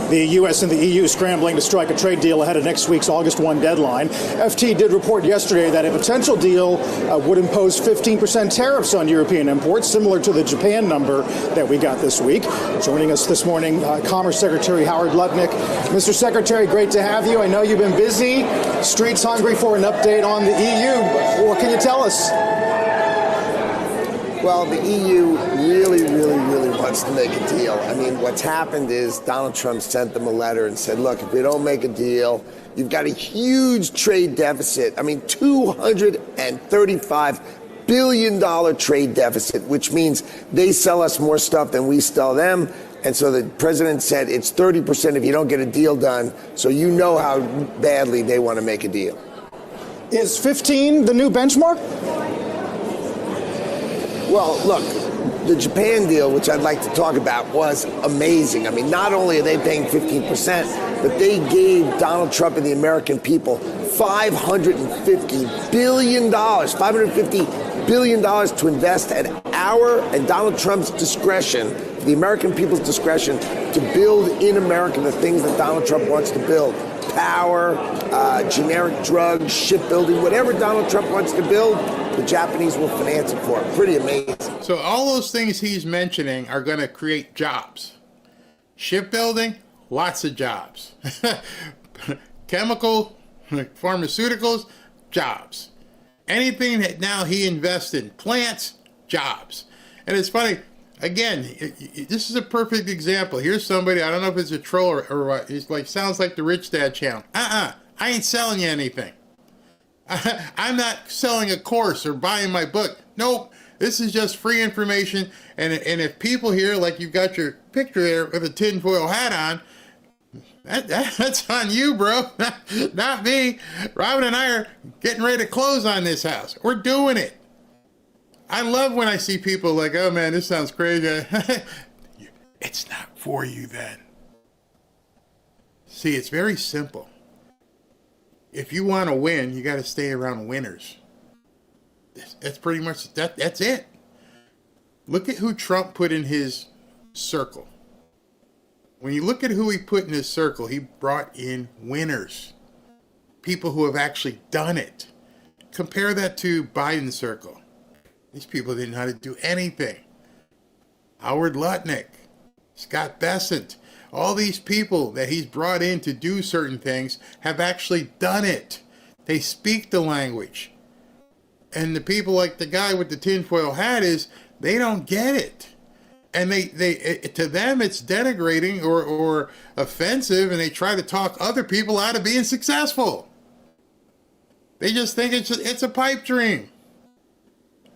The U.S. and the EU scrambling to strike a trade deal ahead of next week's August 1 deadline. FT did report yesterday that a potential deal would impose 15% tariffs on European imports, similar to the Japan number that we got this week. Joining us this morning, Commerce Secretary Howard Lutnick. Mr. Secretary, great to have you. I know you've been busy, streets hungry for an update on the EU. What can you tell us? Well, the EU really wants to make a deal. I mean, what's happened is Donald Trump sent them a letter and said, look, if we don't make a deal, you've got a huge trade deficit. I mean, $235 billion trade deficit, which means they sell us more stuff than we sell them. And so the president said it's 30% if you don't get a deal done. So you know how badly they want to make a deal. Is 15 the new benchmark? Well, look, the Japan deal, which I'd like to talk about, was amazing. I mean, not only are they paying 15%, but they gave Donald Trump and the American people $550 billion to invest at our and Donald Trump's discretion, the American people's discretion, to build in America the things that Donald Trump wants to build. Power, generic drugs, shipbuilding, whatever Donald Trump wants to build, the Japanese will finance it for him. Pretty amazing. So all those things he's mentioning are going to create jobs. Shipbuilding, lots of jobs. Chemical, pharmaceuticals, jobs. Anything that now he invests in, plants, jobs. And it's funny, again, this is a perfect example. Here's somebody, I don't know if it's a troll or what, he's like, sounds like the Rich Dad channel. I ain't selling you anything. I'm not selling a course or buying my book. Nope. This is just free information. And if people here, like you've got your picture there with a tinfoil hat on, that's on you, bro. Not me. Robin and I are getting ready to close on this house. We're doing it. I love when I see people like, oh man, this sounds crazy. It's not for you then. See, it's very simple. If you want to win, you got to stay around winners. That's pretty much, that's it. Look at who Trump put in his circle. When you look at who he put in his circle, he brought in winners. People who have actually done it. Compare that to Biden's circle. These people didn't know how to do anything. Howard Lutnick, Scott Bessent, all these people that he's brought in to do certain things have actually done it. They speak the language. And the people like the guy with the tinfoil hat they don't get it. And they to them it's denigrating or offensive, and they try to talk other people out of being successful. They just think it's a pipe dream.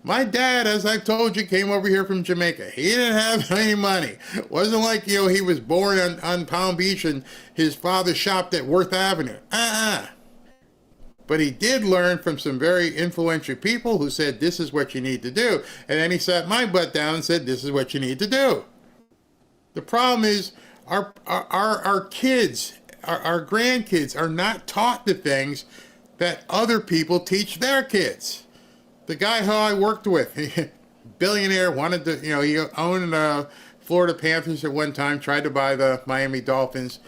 My dad, as I've told you, came over here from Jamaica. He didn't have any money. It wasn't like, he was born on Palm Beach and his father shopped at Worth Avenue. But he did learn from some very influential people who said, this is what you need to do. And then he sat my butt down and said, this is what you need to do. The problem is our kids, our grandkids are not taught the things that other people teach their kids. The guy who I worked with, billionaire, wanted to, he owned Florida Panthers at one time, tried to buy the Miami Dolphins.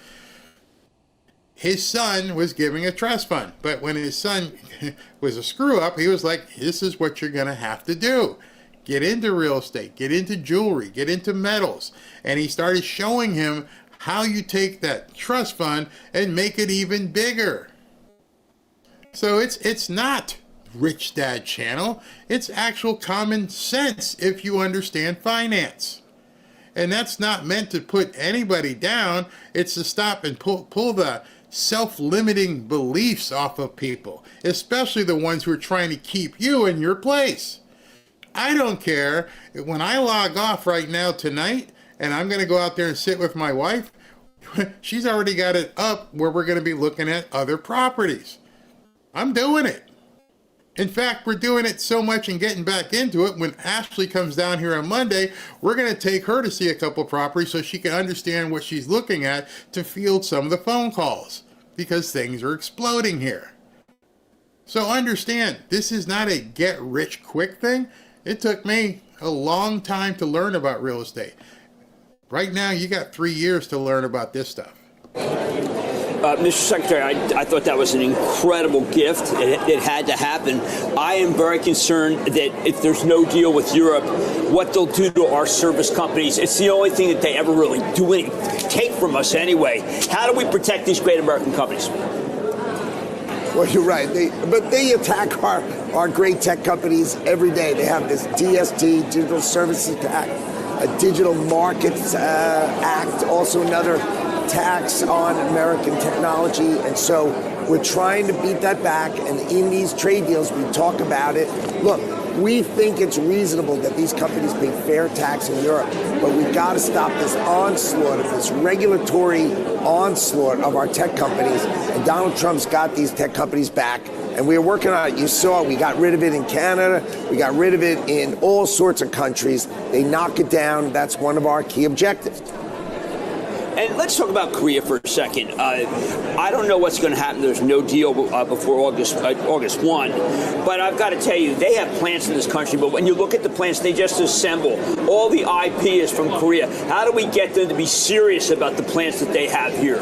his son was giving a trust fund. But when his son was a screw up, he was like, this is what you're going to have to do. Get into real estate, get into jewelry, get into metals. And he started showing him how you take that trust fund and make it even bigger. So it's not Rich Dad Channel. It's actual common sense if you understand finance. And that's not meant to put anybody down. It's to stop and pull the self-limiting beliefs off of people, especially the ones who are trying to keep you in your place. I don't care. When I log off right now tonight, and I'm going to go out there and sit with my wife, she's already got it up where we're going to be looking at other properties. I'm doing it. In fact, we're doing it so much and getting back into it. When Ashley comes down here on Monday, we're going to take her to see a couple properties so she can understand what she's looking at to field some of the phone calls, because things are exploding here. So understand, this is not a get rich quick thing. It took me a long time to learn about real estate. Right now, you got 3 years to learn about this stuff. Mr. Secretary, I thought that was an incredible gift. It had to happen. I am very concerned that if there's no deal with Europe, what they'll do to our service companies. It's the only thing that they ever really take from us anyway. How do we protect these great American companies? Well, you're right. They attack our great tech companies every day. They have this DST, Digital Services Act, a Digital Markets Act, also another tax on American technology. And so we're trying to beat that back. And in these trade deals, we talk about it. Look, we think it's reasonable that these companies pay fair tax in Europe, but we've got to stop this onslaught of this regulatory onslaught of our tech companies. And Donald Trump's got these tech companies back. And we're working on it. You saw we got rid of it in Canada. We got rid of it in all sorts of countries. They knock it down. That's one of our key objectives. And let's talk about Korea for a second. I don't know what's going to happen. There's no deal before August 1. But I've got to tell you, they have plants in this country. But when you look at the plants they just assemble, all the IP is from Korea. How do we get them to be serious about the plants that they have here?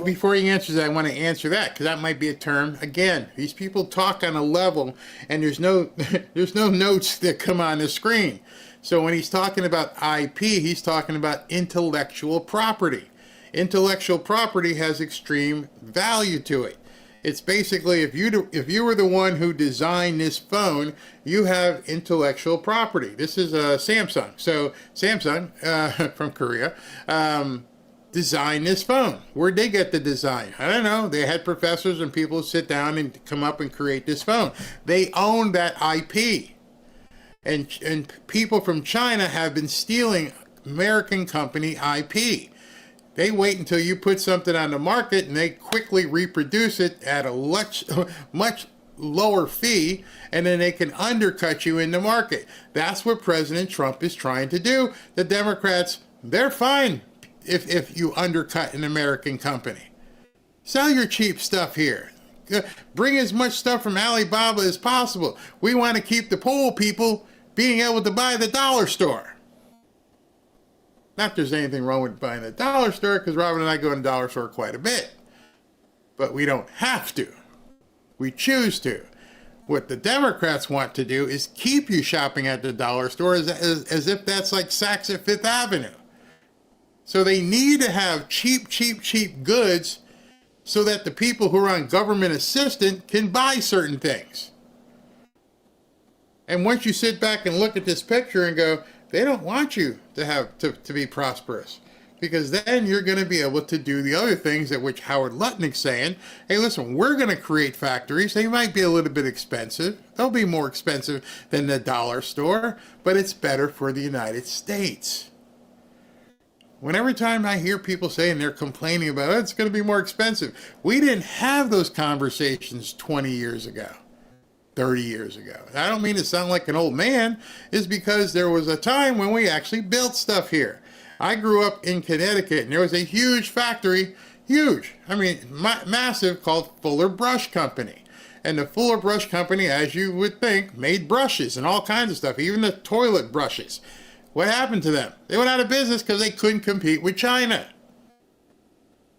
Before he answers that, I want to answer that, because that might be a term. Again, these people talk on a level, and there's no notes that come on the screen. So when he's talking about IP, he's talking about intellectual property. Intellectual property has extreme value to it. It's basically, if you were the one who designed this phone, you have intellectual property. This is Samsung. So Samsung from Korea designed this phone. Where'd they get the design? I don't know. They had professors and people sit down and come up and create this phone. They own that IP. And people from China have been stealing American company IP. They wait until you put something on the market and they quickly reproduce it at a much lower fee, and then they can undercut you in the market. That's what President Trump is trying to do. The Democrats, they're fine if you undercut an American company. Sell your cheap stuff here. Bring as much stuff from Alibaba as possible. We want to keep the poor people being able to buy the dollar store. Not there's anything wrong with buying the dollar store, because Robin and I go in the dollar store quite a bit. But we don't have to. We choose to. What the Democrats want to do is keep you shopping at the dollar store as if that's like Saks at Fifth Avenue. So they need to have cheap goods so that the people who are on government assistance can buy certain things. And once you sit back and look at this picture and go, they don't want you to be prosperous, because then you're going to be able to do the other things at which Howard Lutnick's saying, hey, listen, we're going to create factories. They might be a little bit expensive. They'll be more expensive than the dollar store, but it's better for the United States. Every time I hear people saying they're complaining about it's going to be more expensive, we didn't have those conversations 20 years ago. 30 years ago. I don't mean to sound like an old man. It's because there was a time when we actually built stuff here. I grew up in Connecticut, and there was a huge factory, massive, called Fuller Brush Company. And the Fuller Brush Company, as you would think, made brushes and all kinds of stuff, even the toilet brushes. What happened to them? They went out of business because they couldn't compete with China.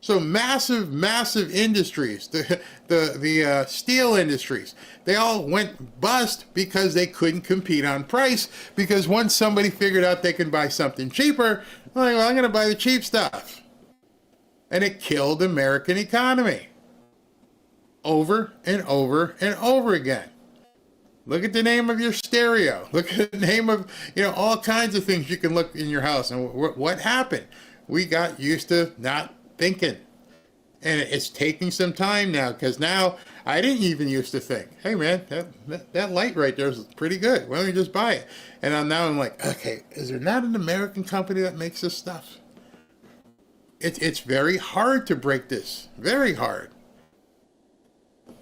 So massive industries, the steel industries, they all went bust because they couldn't compete on price. Because once somebody figured out they can buy something cheaper, like, well, I'm going to buy the cheap stuff. And it killed the American economy. Over and over and over again. Look at the name of your stereo. Look at the name of, all kinds of things you can look in your house. And what happened? We got used to not thinking. And it's taking some time now, because now I didn't even used to think, hey man, that light right there is pretty good. Why don't you just buy it? And I'm like, okay, is there not an American company that makes this stuff? It's very hard to break this. Very hard.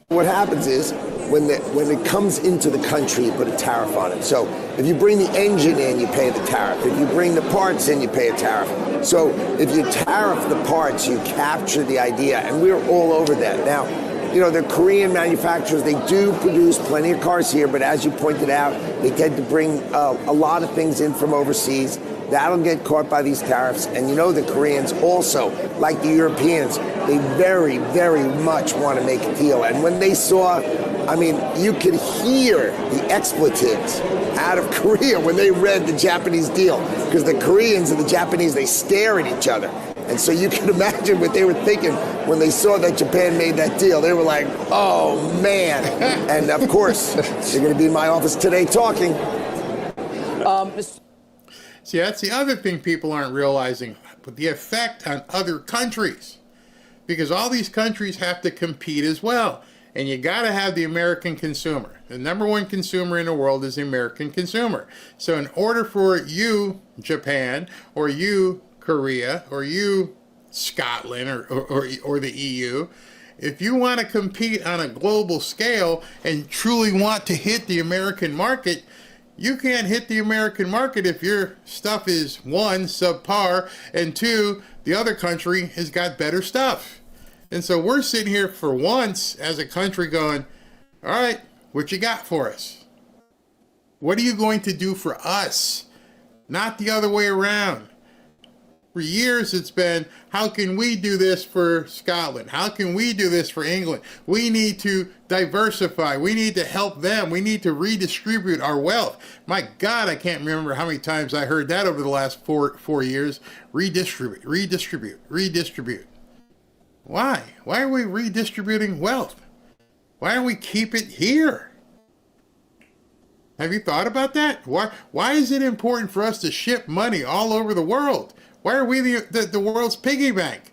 What happens is when it comes into the country, you put a tariff on it. So if you bring the engine in, you pay the tariff. If you bring the parts in, you pay a tariff. So if you tariff the parts, you capture the idea, and we're all over that. Now, the Korean manufacturers, they do produce plenty of cars here, but as you pointed out, they tend to bring a lot of things in from overseas. That'll get caught by these tariffs. And the Koreans also, like the Europeans, they very, very much want to make a deal. And when they saw, you could hear the expletives out of Korea when they read the Japanese deal. Because the Koreans and the Japanese, they stare at each other. And so you can imagine what they were thinking when they saw that Japan made that deal. They were like, oh, man. And, of course, they're going to be in my office today talking. See, that's the other thing people aren't realizing, but the effect on other countries. Because all these countries have to compete as well. And you got to have the American consumer. The number one consumer in the world is the American consumer. So in order for you, Japan, or you, Korea, or you, Scotland, or the EU, if you want to compete on a global scale and truly want to hit the American market, you can't hit the American market if your stuff is, one, subpar, and two, the other country has got better stuff. And so we're sitting here for once as a country going, all right, what you got for us? What are you going to do for us? Not the other way around. For years it's been, how can we do this for Scotland? How can we do this for England? We need to diversify. We need to help them. We need to redistribute our wealth. My God, I can't remember how many times I heard that over the last four years. Redistribute, redistribute, redistribute. Why? Why are we redistributing wealth? Why don't we keep it here? Have you thought about that? Why is it important for us to ship money all over the world? Why are we the world's piggy bank?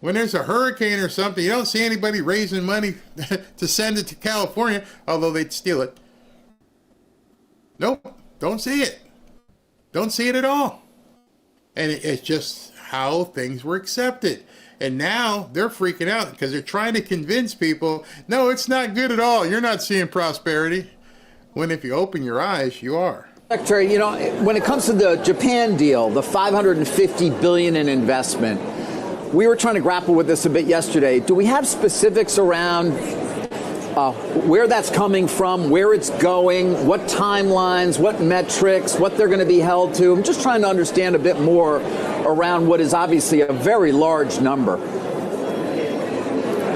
When there's a hurricane or something, you don't see anybody raising money to send it to California, although they'd steal it. Nope, don't see it. Don't see it at all. And it's just how things were accepted. And now they're freaking out because they're trying to convince people, no, it's not good at all. You're not seeing prosperity. When if you open your eyes, you are. Secretary, when it comes to the Japan deal, the $550 billion in investment, we were trying to grapple with this a bit yesterday. Do we have specifics around where that's coming from, where it's going, what timelines, what metrics, what they're going to be held to? I'm just trying to understand a bit more around what is obviously a very large number.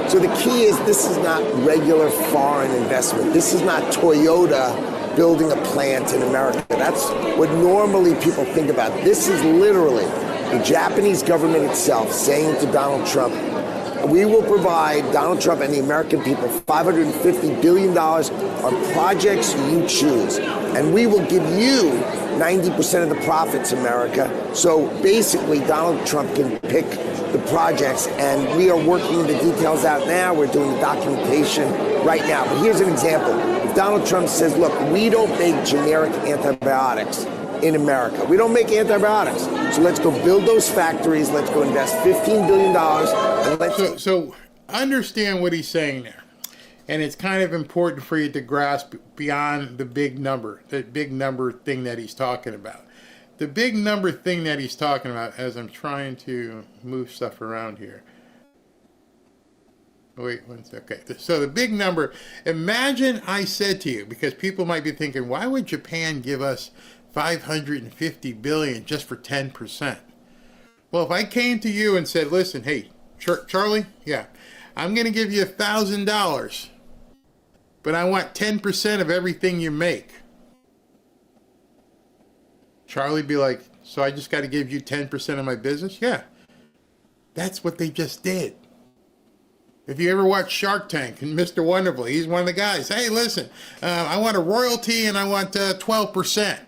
So the key is this is not regular foreign investment. This is not Toyota building a plant in America. That's what normally people think about. This is literally the Japanese government itself saying to Donald Trump, we will provide Donald Trump and the American people $550 billion on projects you choose. And we will give you 90% of the profits, America. So basically, Donald Trump can pick the projects, and we are working the details out now. We're doing the documentation right now. But here's an example. If Donald Trump says, look, we don't make generic antibiotics in America. We don't make antibiotics. So let's go build those factories. Let's go invest $15 billion. And let's so understand what he's saying there. And it's kind of important for you to grasp beyond the big number thing that he's talking about. The big number thing that he's talking about, as I'm trying to move stuff around here. Wait one second. Okay. So the big number, imagine I said to you, because people might be thinking, why would Japan give us $550 billion just for 10%? Well, if I came to you and said, listen, hey, Charlie, yeah, I'm going to give you $1,000, but I want 10% of everything you make. Charlie be like, so I just got to give you 10% of my business? Yeah. That's what they just did. If you ever watch Shark Tank and Mr. Wonderful, he's one of the guys. Hey, listen, I want a royalty and I want 12%,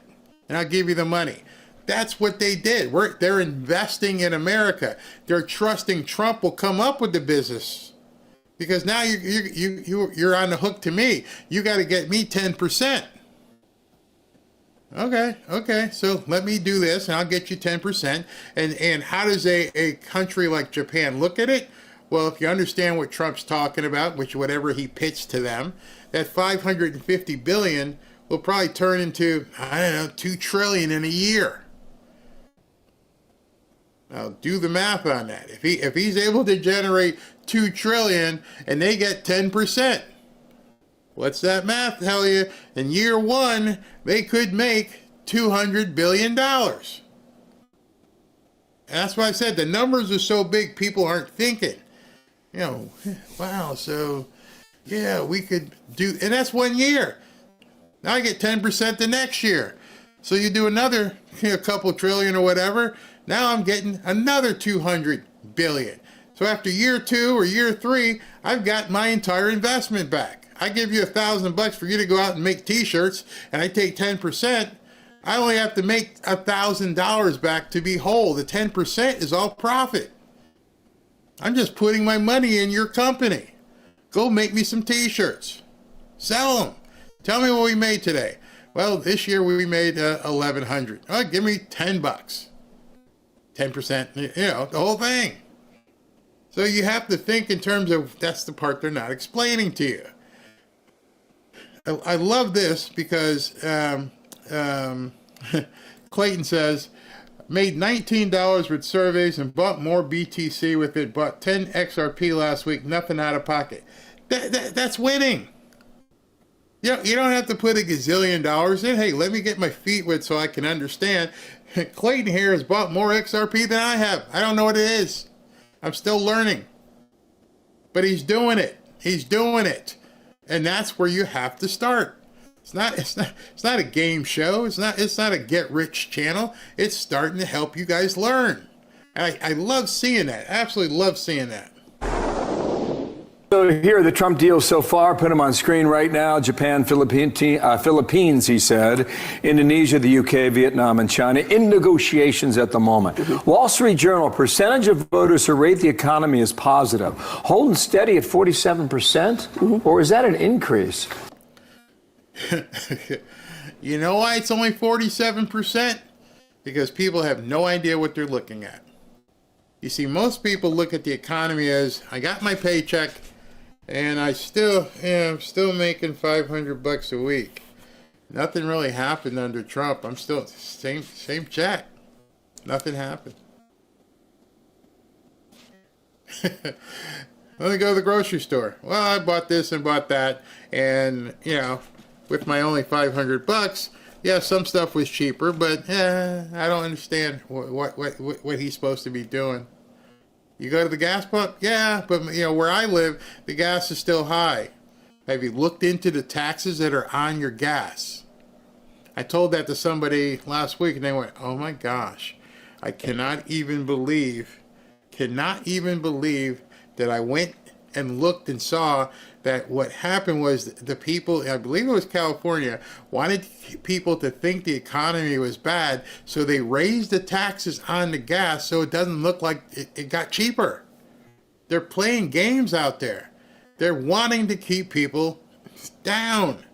and I'll give you the money. That's what they did. They're investing in America. They're trusting Trump will come up with the business, because now you're on the hook to me. You got to get me 10%. Okay. So let me do this, and I'll get you 10%. And how does a country like Japan look at it? Well, if you understand what Trump's talking about, which whatever he pitched to them, that $550 billion will probably turn into, I don't know, $2 trillion in a year. Now do the math on that. If he's able to generate $2 trillion and they get 10%, what's that math tell you? In year one, they could make $200 billion. And that's why I said the numbers are so big, people aren't thinking. You know, wow, so yeah, we could do, and that's 1 year. Now I get 10% the next year. So you do another couple trillion or whatever. Now I'm getting another 200 billion. So after year 2 or year 3, I've got my entire investment back. I give you $1,000 for you to go out and make t-shirts, and I take 10%. I only have to make $1,000 back to be whole. The 10% is all profit. I'm just putting my money in your company. Go make me some t-shirts. Sell them. Tell me what we made today. Well, this year we made $1,100. Oh, give me $10. 10%, you know, the whole thing. So you have to think in terms of, that's the part they're not explaining to you. I love this because Clayton says, made $19 with surveys and bought more BTC with it, bought 10 XRP last week, nothing out of pocket. That's winning. You don't have to put a gazillion dollars in. Hey, let me get my feet wet so I can understand. Clayton here has bought more XRP than I have. I don't know what it is. I'm still learning. But he's doing it. He's doing it. And that's where you have to start. It's not a game show. It's not a get rich channel. It's starting to help you guys learn. I love seeing that. Absolutely love seeing that. So here are the Trump deals so far. Put them on screen right now. Japan, Philippines, he said. Indonesia, the UK, Vietnam, and China in negotiations at the moment. Wall Street Journal, percentage of voters who rate the economy as positive. Holding steady at 47%? Or is that an increase? You know why it's only 47%? Because people have no idea what they're looking at. You see, most people look at the economy as, I got my paycheck, and I'm still making $500 a week. Nothing really happened under Trump. I'm still same check. Nothing happened. Let me go to the grocery store. Well, I bought this and bought that, and with my only $500, yeah, some stuff was cheaper, but I don't understand what he's supposed to be doing. You go to the gas pump? Yeah, but where I live, the gas is still high. Have you looked into the taxes that are on your gas? I told that to somebody last week, and they went, oh my gosh, I cannot even believe that I went and looked and saw that what happened was the people, I believe it was California, wanted people to think the economy was bad, so they raised the taxes on the gas so it doesn't look like it got cheaper. They're playing games out there. They're wanting to keep people down.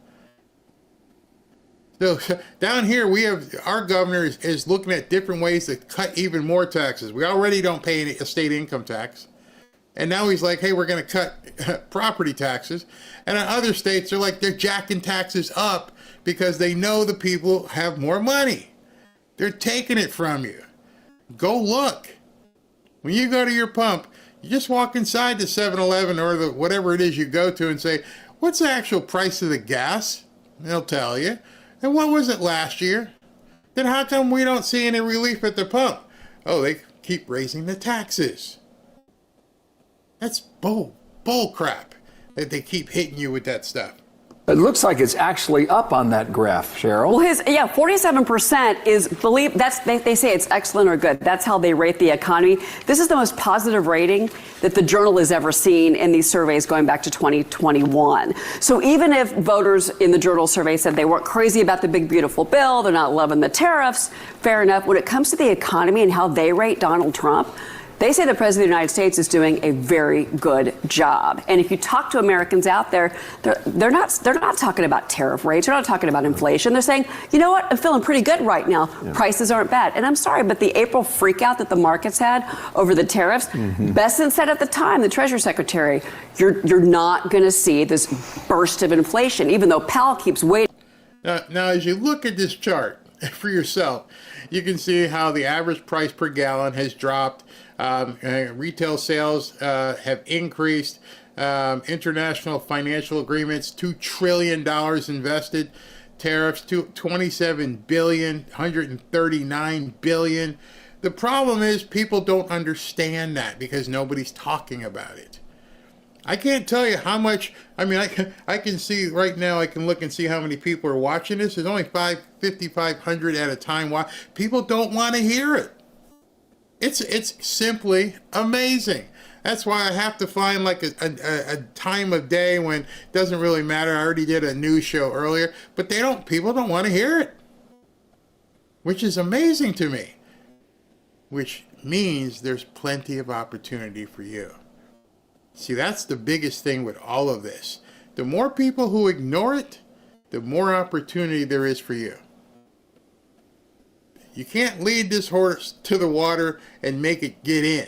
So down here, we have, our governor is looking at different ways to cut even more taxes. We already don't pay any state income tax. And now he's like, hey, we're going to cut property taxes. And in other states, they're jacking taxes up because they know the people have more money. They're taking it from you. Go look. When you go to your pump, you just walk inside the 7-Eleven or the whatever it is you go to and say, what's the actual price of the gas? They'll tell you. And what was it last year? Then how come we don't see any relief at the pump? Oh, they keep raising the taxes. That's bull crap that they keep hitting you with that stuff. It looks like it's actually up on that graph, Cheryl. Well, 47% is they say it's excellent or good. That's how they rate the economy. This is the most positive rating that the Journal has ever seen in these surveys going back to 2021. So even if voters in the Journal survey said they weren't crazy about the big, beautiful bill, they're not loving the tariffs, fair enough. When it comes to the economy and how they rate Donald Trump, they say the President of the United States is doing a very good job. And if you talk to Americans out there, they're not talking about tariff rates. They're not talking about inflation. They're saying, you know what, I'm feeling pretty good right now. Yeah. Prices aren't bad. And I'm sorry, but the April freakout that the markets had over the tariffs, Besson said at the time, the Treasury Secretary, you're not going to see this burst of inflation, even though Powell keeps waiting. Now, as you look at this chart for yourself, you can see how the average price per gallon has dropped. Retail sales have increased. International financial agreements, $2 trillion invested. Tariffs, $27 billion, $139 billion. The problem is people don't understand that because nobody's talking about it. I can't tell you how much. I mean, I can see right now. I can look and see how many people are watching this. There's only 5,500 at a time. Why? People don't want to hear it. It's simply amazing. That's why I have to find like a time of day when it doesn't really matter. I already did a news show earlier, but people don't want to hear it, which is amazing to me, which means there's plenty of opportunity for you. See, that's the biggest thing with all of this. The more people who ignore it, the more opportunity there is for you. You can't lead this horse to the water and make it get in.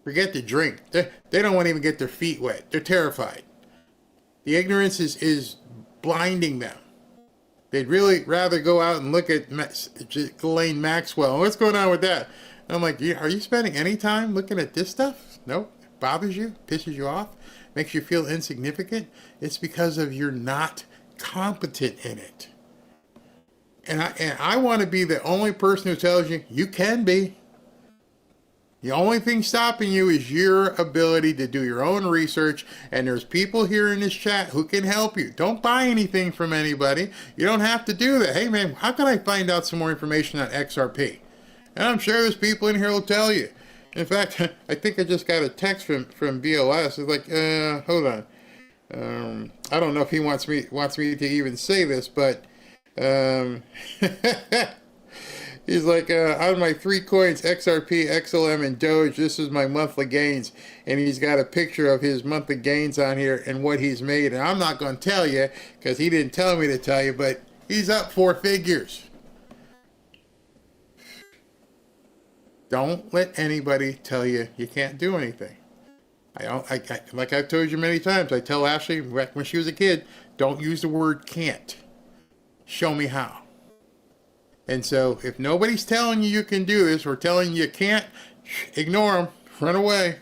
Forget the drink. They don't want to even get their feet wet. They're terrified. The ignorance is blinding them. They'd really rather go out and look at Ghislaine Maxwell. What's going on with that? I'm like, are you spending any time looking at this stuff? Nope. Bothers you? Pisses you off? Makes you feel insignificant? It's because of you're not competent in it. And I want to be the only person who tells you you can be. The only thing stopping you is your ability to do your own research, and there's people here in this chat who can help you. Don't buy anything from anybody. You don't have to do that. Hey man, how can I find out some more information on XRP? And I'm sure there's people in here who'll tell you. In fact, I think I just got a text from BLS. It's like, hold on. I don't know if he wants me to even say this, but he's like, on my 3 coins, XRP, XLM, and Doge, this is my monthly gains. And he's got a picture of his monthly gains on here and what he's made. And I'm not going to tell you because he didn't tell me to tell you, but he's up 4 figures. Don't let anybody tell you you can't do anything. Like I've told you many times, I tell Ashley when she was a kid, don't use the word can't. Show me how. And so if nobody's telling you can do this or telling you can't, ignore them. Run away.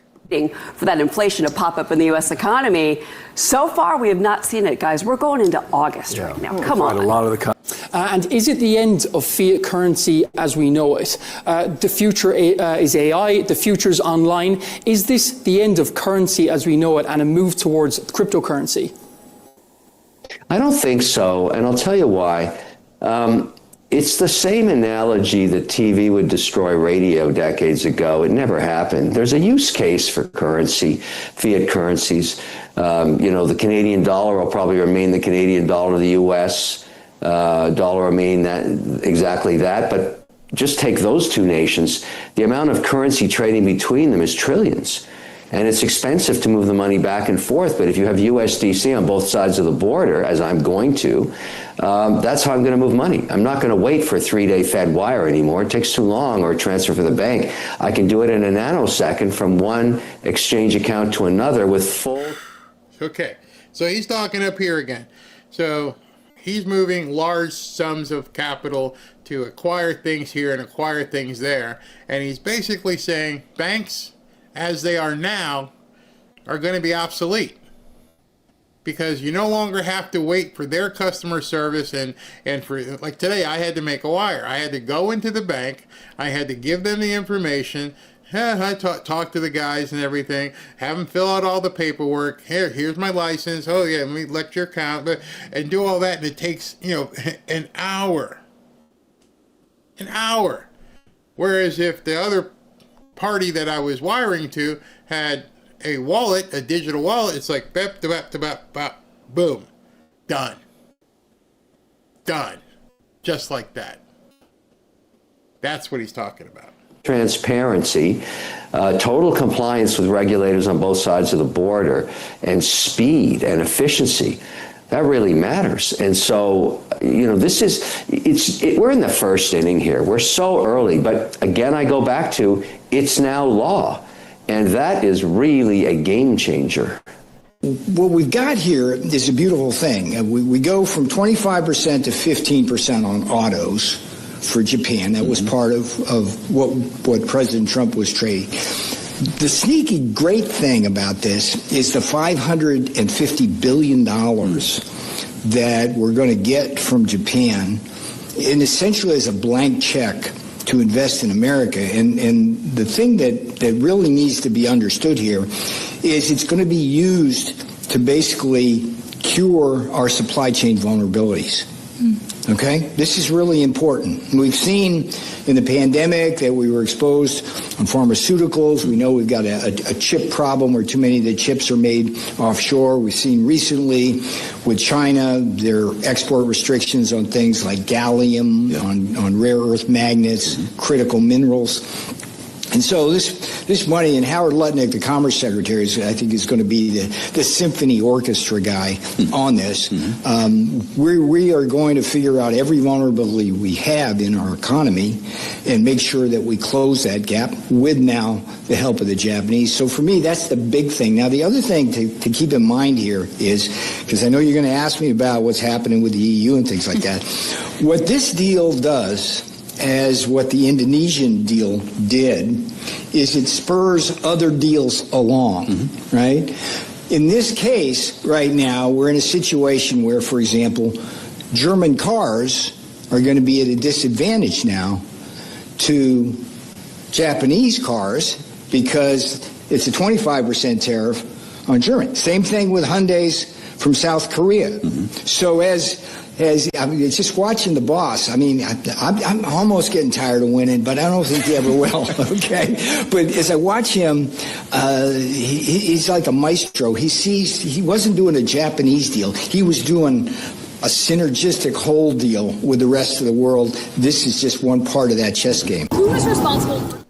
For that inflation to pop up in the U.S. economy. So far, we have not seen it, guys. We're going into August right now. Come on. A lot of the and is it the end of fiat currency as we know it? The future is AI. The future is online. Is this the end of currency as we know it and a move towards cryptocurrency? I don't think so, and I'll tell you why. It's the same analogy that TV would destroy radio decades ago. It never happened. There's a use case for currency, fiat currencies. The Canadian dollar will probably remain the Canadian dollar, the U.S. Dollar remain exactly that. But just take those two nations. The amount of currency trading between them is trillions. And it's expensive to move the money back and forth. But if you have USDC on both sides of the border, as I'm going to, that's how I'm going to move money. I'm not going to wait for a 3-day Fed wire anymore. It takes too long, or a transfer from the bank. I can do it in a nanosecond from one exchange account to another with full... Okay, so he's talking up here again. So he's moving large sums of capital to acquire things here and acquire things there. And he's basically saying banks, as they are now, are going to be obsolete because you no longer have to wait for their customer service and for, like today, I had to make a wire. I had to go into the bank. I had to give them the information. I talk to the guys and everything, have them fill out all the paperwork. Here's my license. Oh yeah, let me let your account, and do all that, and it takes an hour. An hour. Whereas if the other party that I was wiring to had a wallet, a digital wallet, it's like bep, bep, bep, bep, boom, done. Done. Just like that. That's what he's talking about. Transparency, total compliance with regulators on both sides of the border, and speed and efficiency. That really matters. And so, this is, we're in the first inning here. We're so early. But again, I go back to, it's now law. And that is really a game changer. What we've got here is a beautiful thing. We go from 25% to 15% on autos for Japan. That was part of what President Trump was trading. The sneaky great thing about this is the $550 billion that we're going to get from Japan, and essentially as a blank check to invest in America. And the thing that really needs to be understood here is it's going to be used to basically cure our supply chain vulnerabilities. Okay? This is really important. We've seen in the pandemic that we were exposed on pharmaceuticals. We know we've got a chip problem where too many of the chips are made offshore. We've seen recently with China their export restrictions on things like gallium, on rare earth magnets, critical minerals. And so this money, and Howard Lutnick, the Commerce Secretary, I think is going to be the symphony orchestra guy on this. We are going to figure out every vulnerability we have in our economy and make sure that we close that gap with now the help of the Japanese. So for me, that's the big thing. Now, the other thing to keep in mind here is, because I know you're going to ask me about what's happening with the EU and things like that, what this deal does, as what the Indonesian deal did, is it spurs other deals along, right? In this case, right now, we're in a situation where, for example, German cars are going to be at a disadvantage now to Japanese cars because it's a 25% tariff on German. Same thing with Hyundais from South Korea. So I mean, it's just watching the boss. I mean, I'm almost getting tired of winning, but I don't think he ever will. Okay, but as I watch him, he's like a maestro. He wasn't doing a Japanese deal. He was doing a synergistic whole deal with the rest of the world. This is just one part of that chess game. Who is responsible?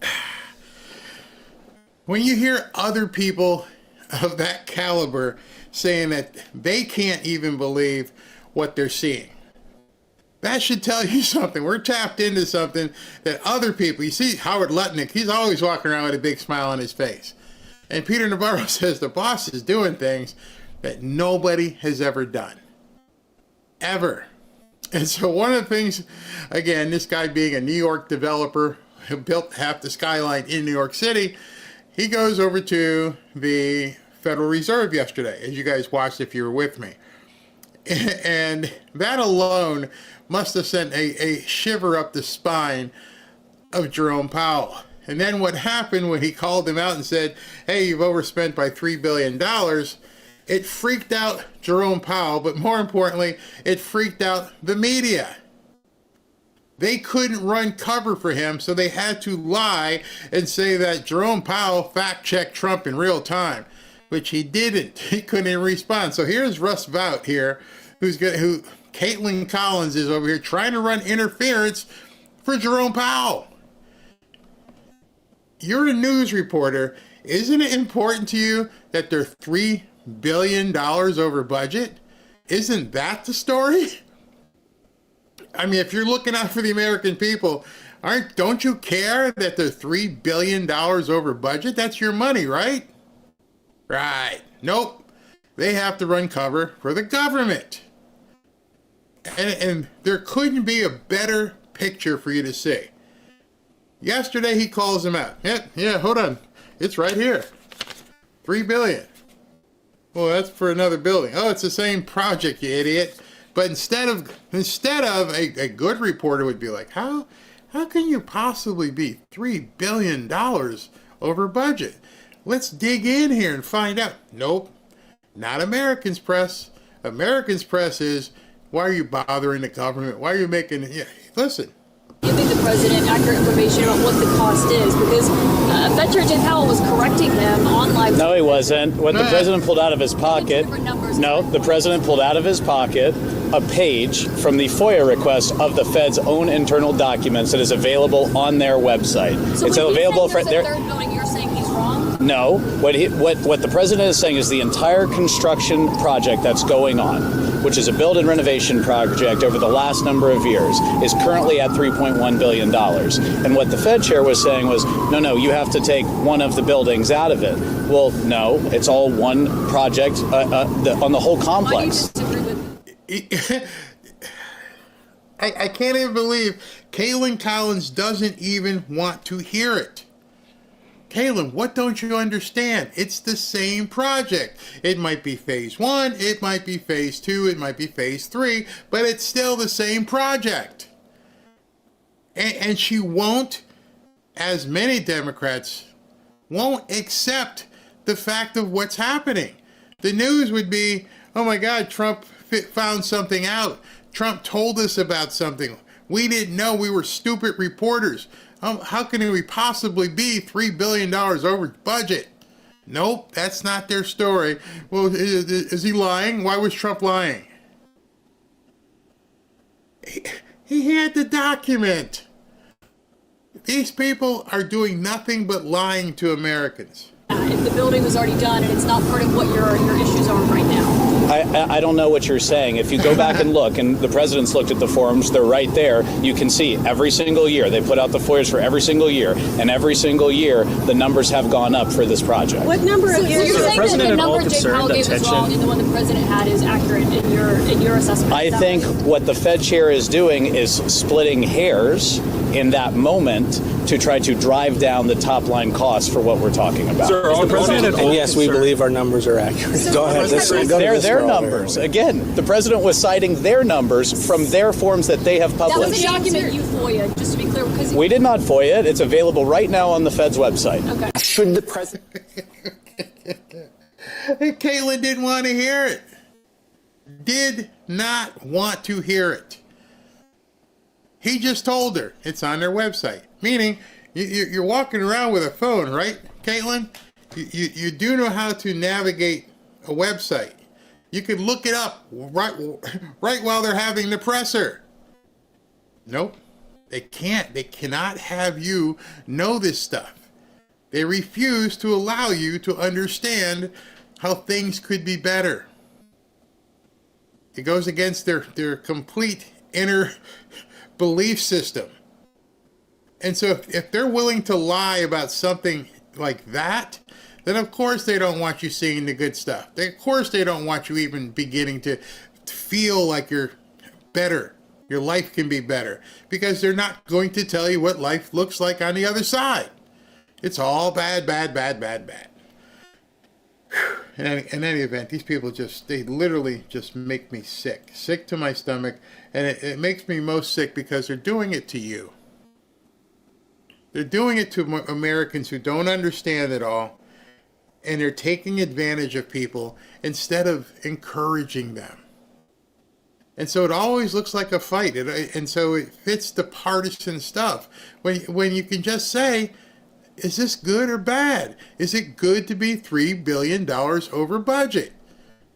When you hear other people of that caliber saying that they can't even believe what they're seeing, that should tell you something. We're tapped into something that other people, you see Howard Lutnick, he's always walking around with a big smile on his face. And Peter Navarro says the boss is doing things that nobody has ever done. Ever. And so one of the things, again, this guy being a New York developer who built half the skyline in New York City, he goes over to the Federal Reserve yesterday, as you guys watched if you were with me. And that alone must have sent a shiver up the spine of Jerome Powell. And then what happened when he called him out and said, hey, you've overspent by $3 billion, it freaked out Jerome Powell, but more importantly, it freaked out the media. They couldn't run cover for him, so they had to lie and say that Jerome Powell fact-checked Trump in real time, which he didn't. He couldn't even respond. So here's Russ Vought here, who Caitlin Collins is over here trying to run interference for Jerome Powell. You're a news reporter. Isn't it important to you that they're $3 billion over budget? Isn't that the story? I mean, if you're looking out for the American people, don't you care that they're $3 billion over budget? That's your money, right? Right. Nope. They have to run cover for the government. And there couldn't be a better picture for you to see. Yesterday he calls him out. Yeah, hold on. It's right here. $3 billion. Well, that's for another building. Oh, it's the same project, you idiot. But instead of a good reporter would be like, how can you possibly be $3 billion over budget. Let's dig in here and find out. Nope, not Americans press. Americans press is, why are you bothering the government? Why are you making, listen. Giving the president accurate information about what the cost is, because Fed Chair Jay Powell was correcting him on live. No, he wasn't. What the president pulled out of his pocket. No, the president pulled out of his pocket a page from the FOIA request of the Fed's own internal documents that is available on their website. So it's when available he said for there's a third building, you're saying he's wrong? No, what the president is saying is the entire construction project that's going on, which is a build and renovation project over the last number of years, is currently at $3.1 billion. And what the Fed chair was saying was, no, you have to take one of the buildings out of it. Well, no, it's all one project on the whole complex. I can't even believe Kaitlan Collins doesn't even want to hear it. Kaitlan, what don't you understand? It's the same project. It might be phase 1, it might be phase 2, it might be phase 3, but it's still the same project. And she won't, as many Democrats won't accept the fact of what's happening. The news would be, oh my God, Trump found something out. Trump told us about something. We didn't know. We were stupid reporters. How can we possibly be $3 billion over budget? Nope, that's not their story. Well, is he lying? Why was Trump lying? He had the document. These people are doing nothing but lying to Americans. If the building was already done and it's not part of what your issues are right now. I don't know what you're saying. If you go back and look, and the president's looked at the forms, they're right there. You can see every single year. They put out the FOIAs for every single year. And every single year, the numbers have gone up for this project. What number of years? So you're saying that the number Jay Powell gave is wrong and the one the president had is accurate in your assessment? I think what the Fed chair is doing is splitting hairs in that moment to try to drive down the top line costs for what we're talking about. And yes, we believe our numbers are accurate. Go ahead. They're their numbers. Again, the president was citing their numbers from their forms that they have published. That was a document you FOIA, just to be clear. Because we did not FOIA it. It's available right now on the Fed's website. Okay. Should the president... Kaitlan didn't want to hear it. Did not want to hear it. He just told her it's on their website. Meaning, you're walking around with a phone, right, Kaitlan? You do know how to navigate a website. You could look it up right while they're having the presser. Nope, they can't. They cannot have you know this stuff. They refuse to allow you to understand how things could be better. It goes against their complete inner belief system. And so if they're willing to lie about something like that, then of course they don't want you seeing the good stuff. Of course they don't want you even beginning to feel like you're better. Your life can be better. Because they're not going to tell you what life looks like on the other side. It's all bad, bad, bad, bad, bad. In any event, these people they literally just make me sick. Sick to my stomach. And it makes me most sick because they're doing it to you. They're doing it to Americans who don't understand it all. And they're taking advantage of people instead of encouraging them. And so it always looks like a fight. And so it fits the partisan stuff. When you can just say, is this good or bad? Is it good to be $3 billion over budget?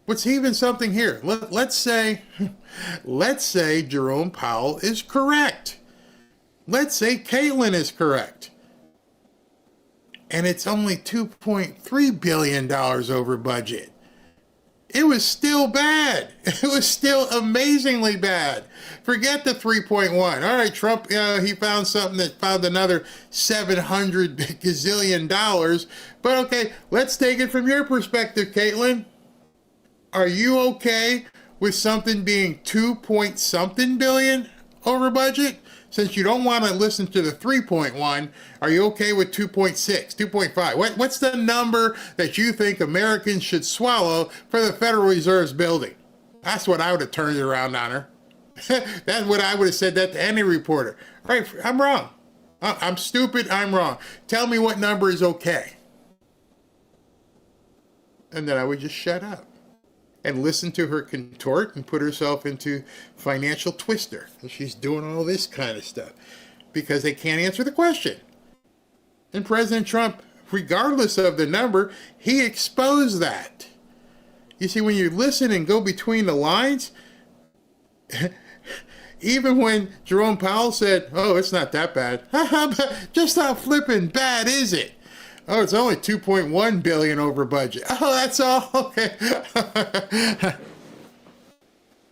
What's even something here? Let's say Jerome Powell is correct. Let's say Kaitlan is correct. And it's only $2.3 billion over budget. It was still bad. It was still amazingly bad. Forget the 3.1. All right, Trump, he found something that found another $700 gazillion. But okay, let's take it from your perspective, Kaitlan. Are you okay with something being 2-point-something billion over budget? Since you don't want to listen to the 3.1, are you okay with 2.6, 2.5? What's the number that you think Americans should swallow for the Federal Reserve's building? That's what I would have turned it around on her. That's what I would have said that to any reporter. Right, I'm wrong. I'm stupid, I'm wrong. Tell me what number is okay. And then I would just shut up and listen to her contort and put herself into financial twister. And she's doing all this kind of stuff because they can't answer the question. And President Trump, regardless of the number, he exposed that. You see, when you listen and go between the lines, even when Jerome Powell said, oh, it's not that bad. Just how flippin' bad is it? Oh, it's only $2.1 billion over budget. Oh, that's all? Okay.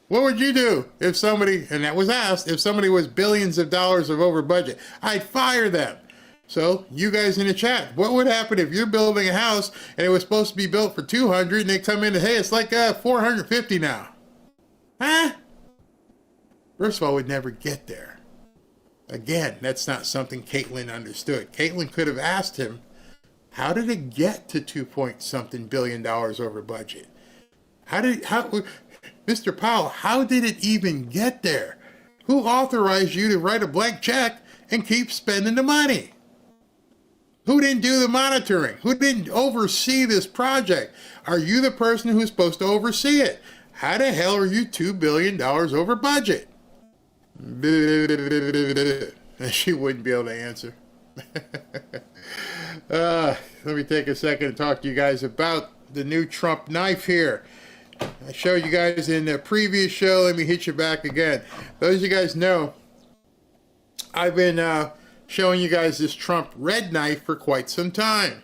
What would you do if somebody, and that was asked, if somebody was billions of dollars of over budget? I'd fire them. So, you guys in the chat, what would happen if you're building a house and it was supposed to be built for 200 and they come in and, hey, it's like 450 now? Huh? First of all, we'd never get there. Again, that's not something Caitlin understood. Caitlin could have asked him, how did it get to 2-point-something billion over budget? Mr. Powell, how did it even get there? Who authorized you to write a blank check and keep spending the money? Who didn't do the monitoring? Who didn't oversee this project? Are you the person who's supposed to oversee it? How the hell are you $2 billion over budget? She wouldn't be able to answer. Let me take a second to talk to you guys about the new Trump knife here. I showed you guys in the previous show. Let me hit you back again. Those of you guys know, I've been showing you guys this Trump red knife for quite some time.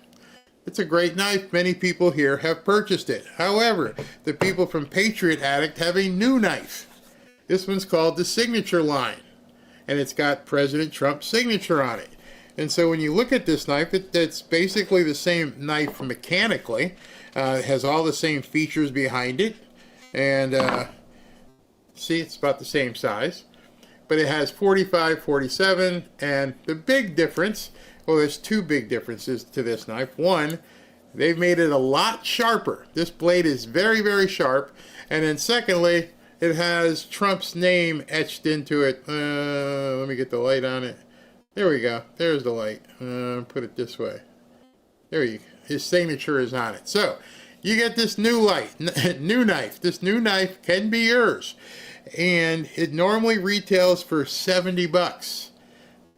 It's a great knife. Many people here have purchased it. However, the people from Patriot Addict have a new knife. This one's called the Signature Line, and it's got President Trump's signature on it. And so when you look at this knife, it's basically the same knife mechanically. It has all the same features behind it. And see, it's about the same size. But it has 45, 47, and the big difference, well, there's two big differences to this knife. One, they've made it a lot sharper. This blade is very, very sharp. And then secondly, it has Trump's name etched into it. Let me get the light on it. There we go. There's the light. Put it this way. There you go. His signature is on it. So, you get this new knife. This new knife can be yours. And it normally retails for $70.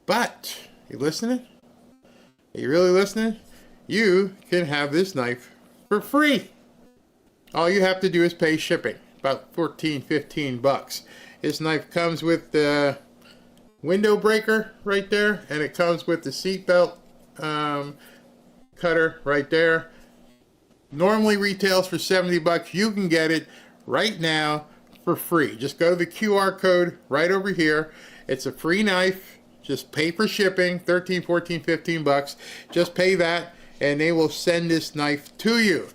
But, you listening? Are you really listening? You can have this knife for free. All you have to do is pay shipping. About $14-15. This knife comes with the window breaker right there, and it comes with the seatbelt cutter right there. Normally retails for $70. You can get it right now for free. Just go to the QR code right over here. It's a free knife. Just pay for shipping, $13, $14, $15. Just pay that, and they will send this knife to you.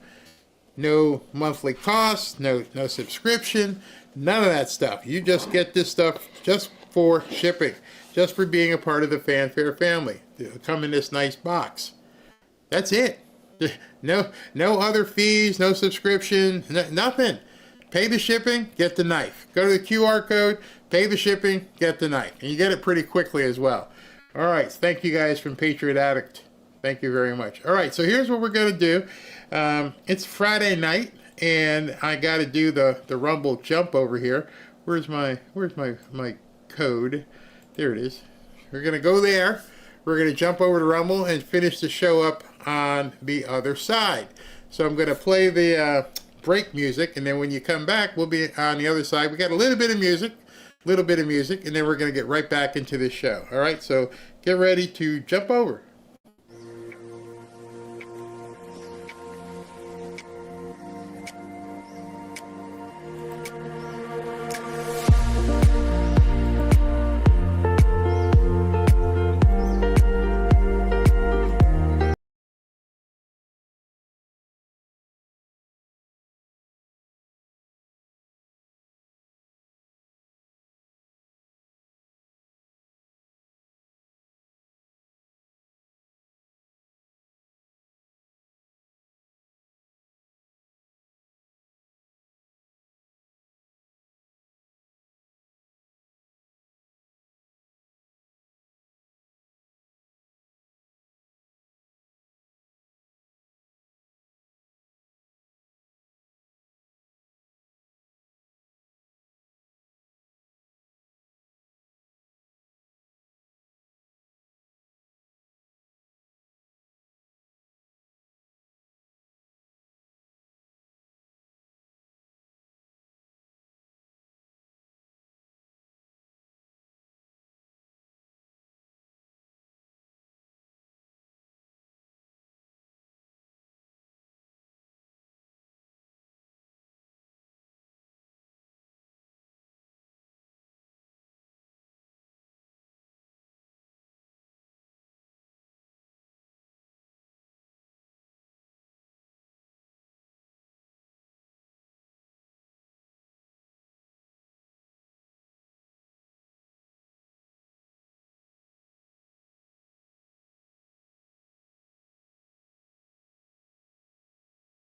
No monthly costs, no subscription, none of that stuff. You just get this stuff just for shipping, just for being a part of the Fanfare family. It'll come in this nice box. That's it. No other fees, no subscription, nothing. Pay the shipping, get the knife. Go to the QR code, pay the shipping, get the knife. And you get it pretty quickly as well. All right, thank you guys from Patriot Addict. Thank you very much. All right, so here's what we're going to do. It's Friday night, and I got to do the Rumble jump over here. Where's my code? There it is. We're going to go there. We're going to jump over to Rumble and finish the show up on the other side. So I'm going to play the break music, and then when you come back, we'll be on the other side. We got a little bit of music, and then we're going to get right back into this show. All right, so get ready to jump over.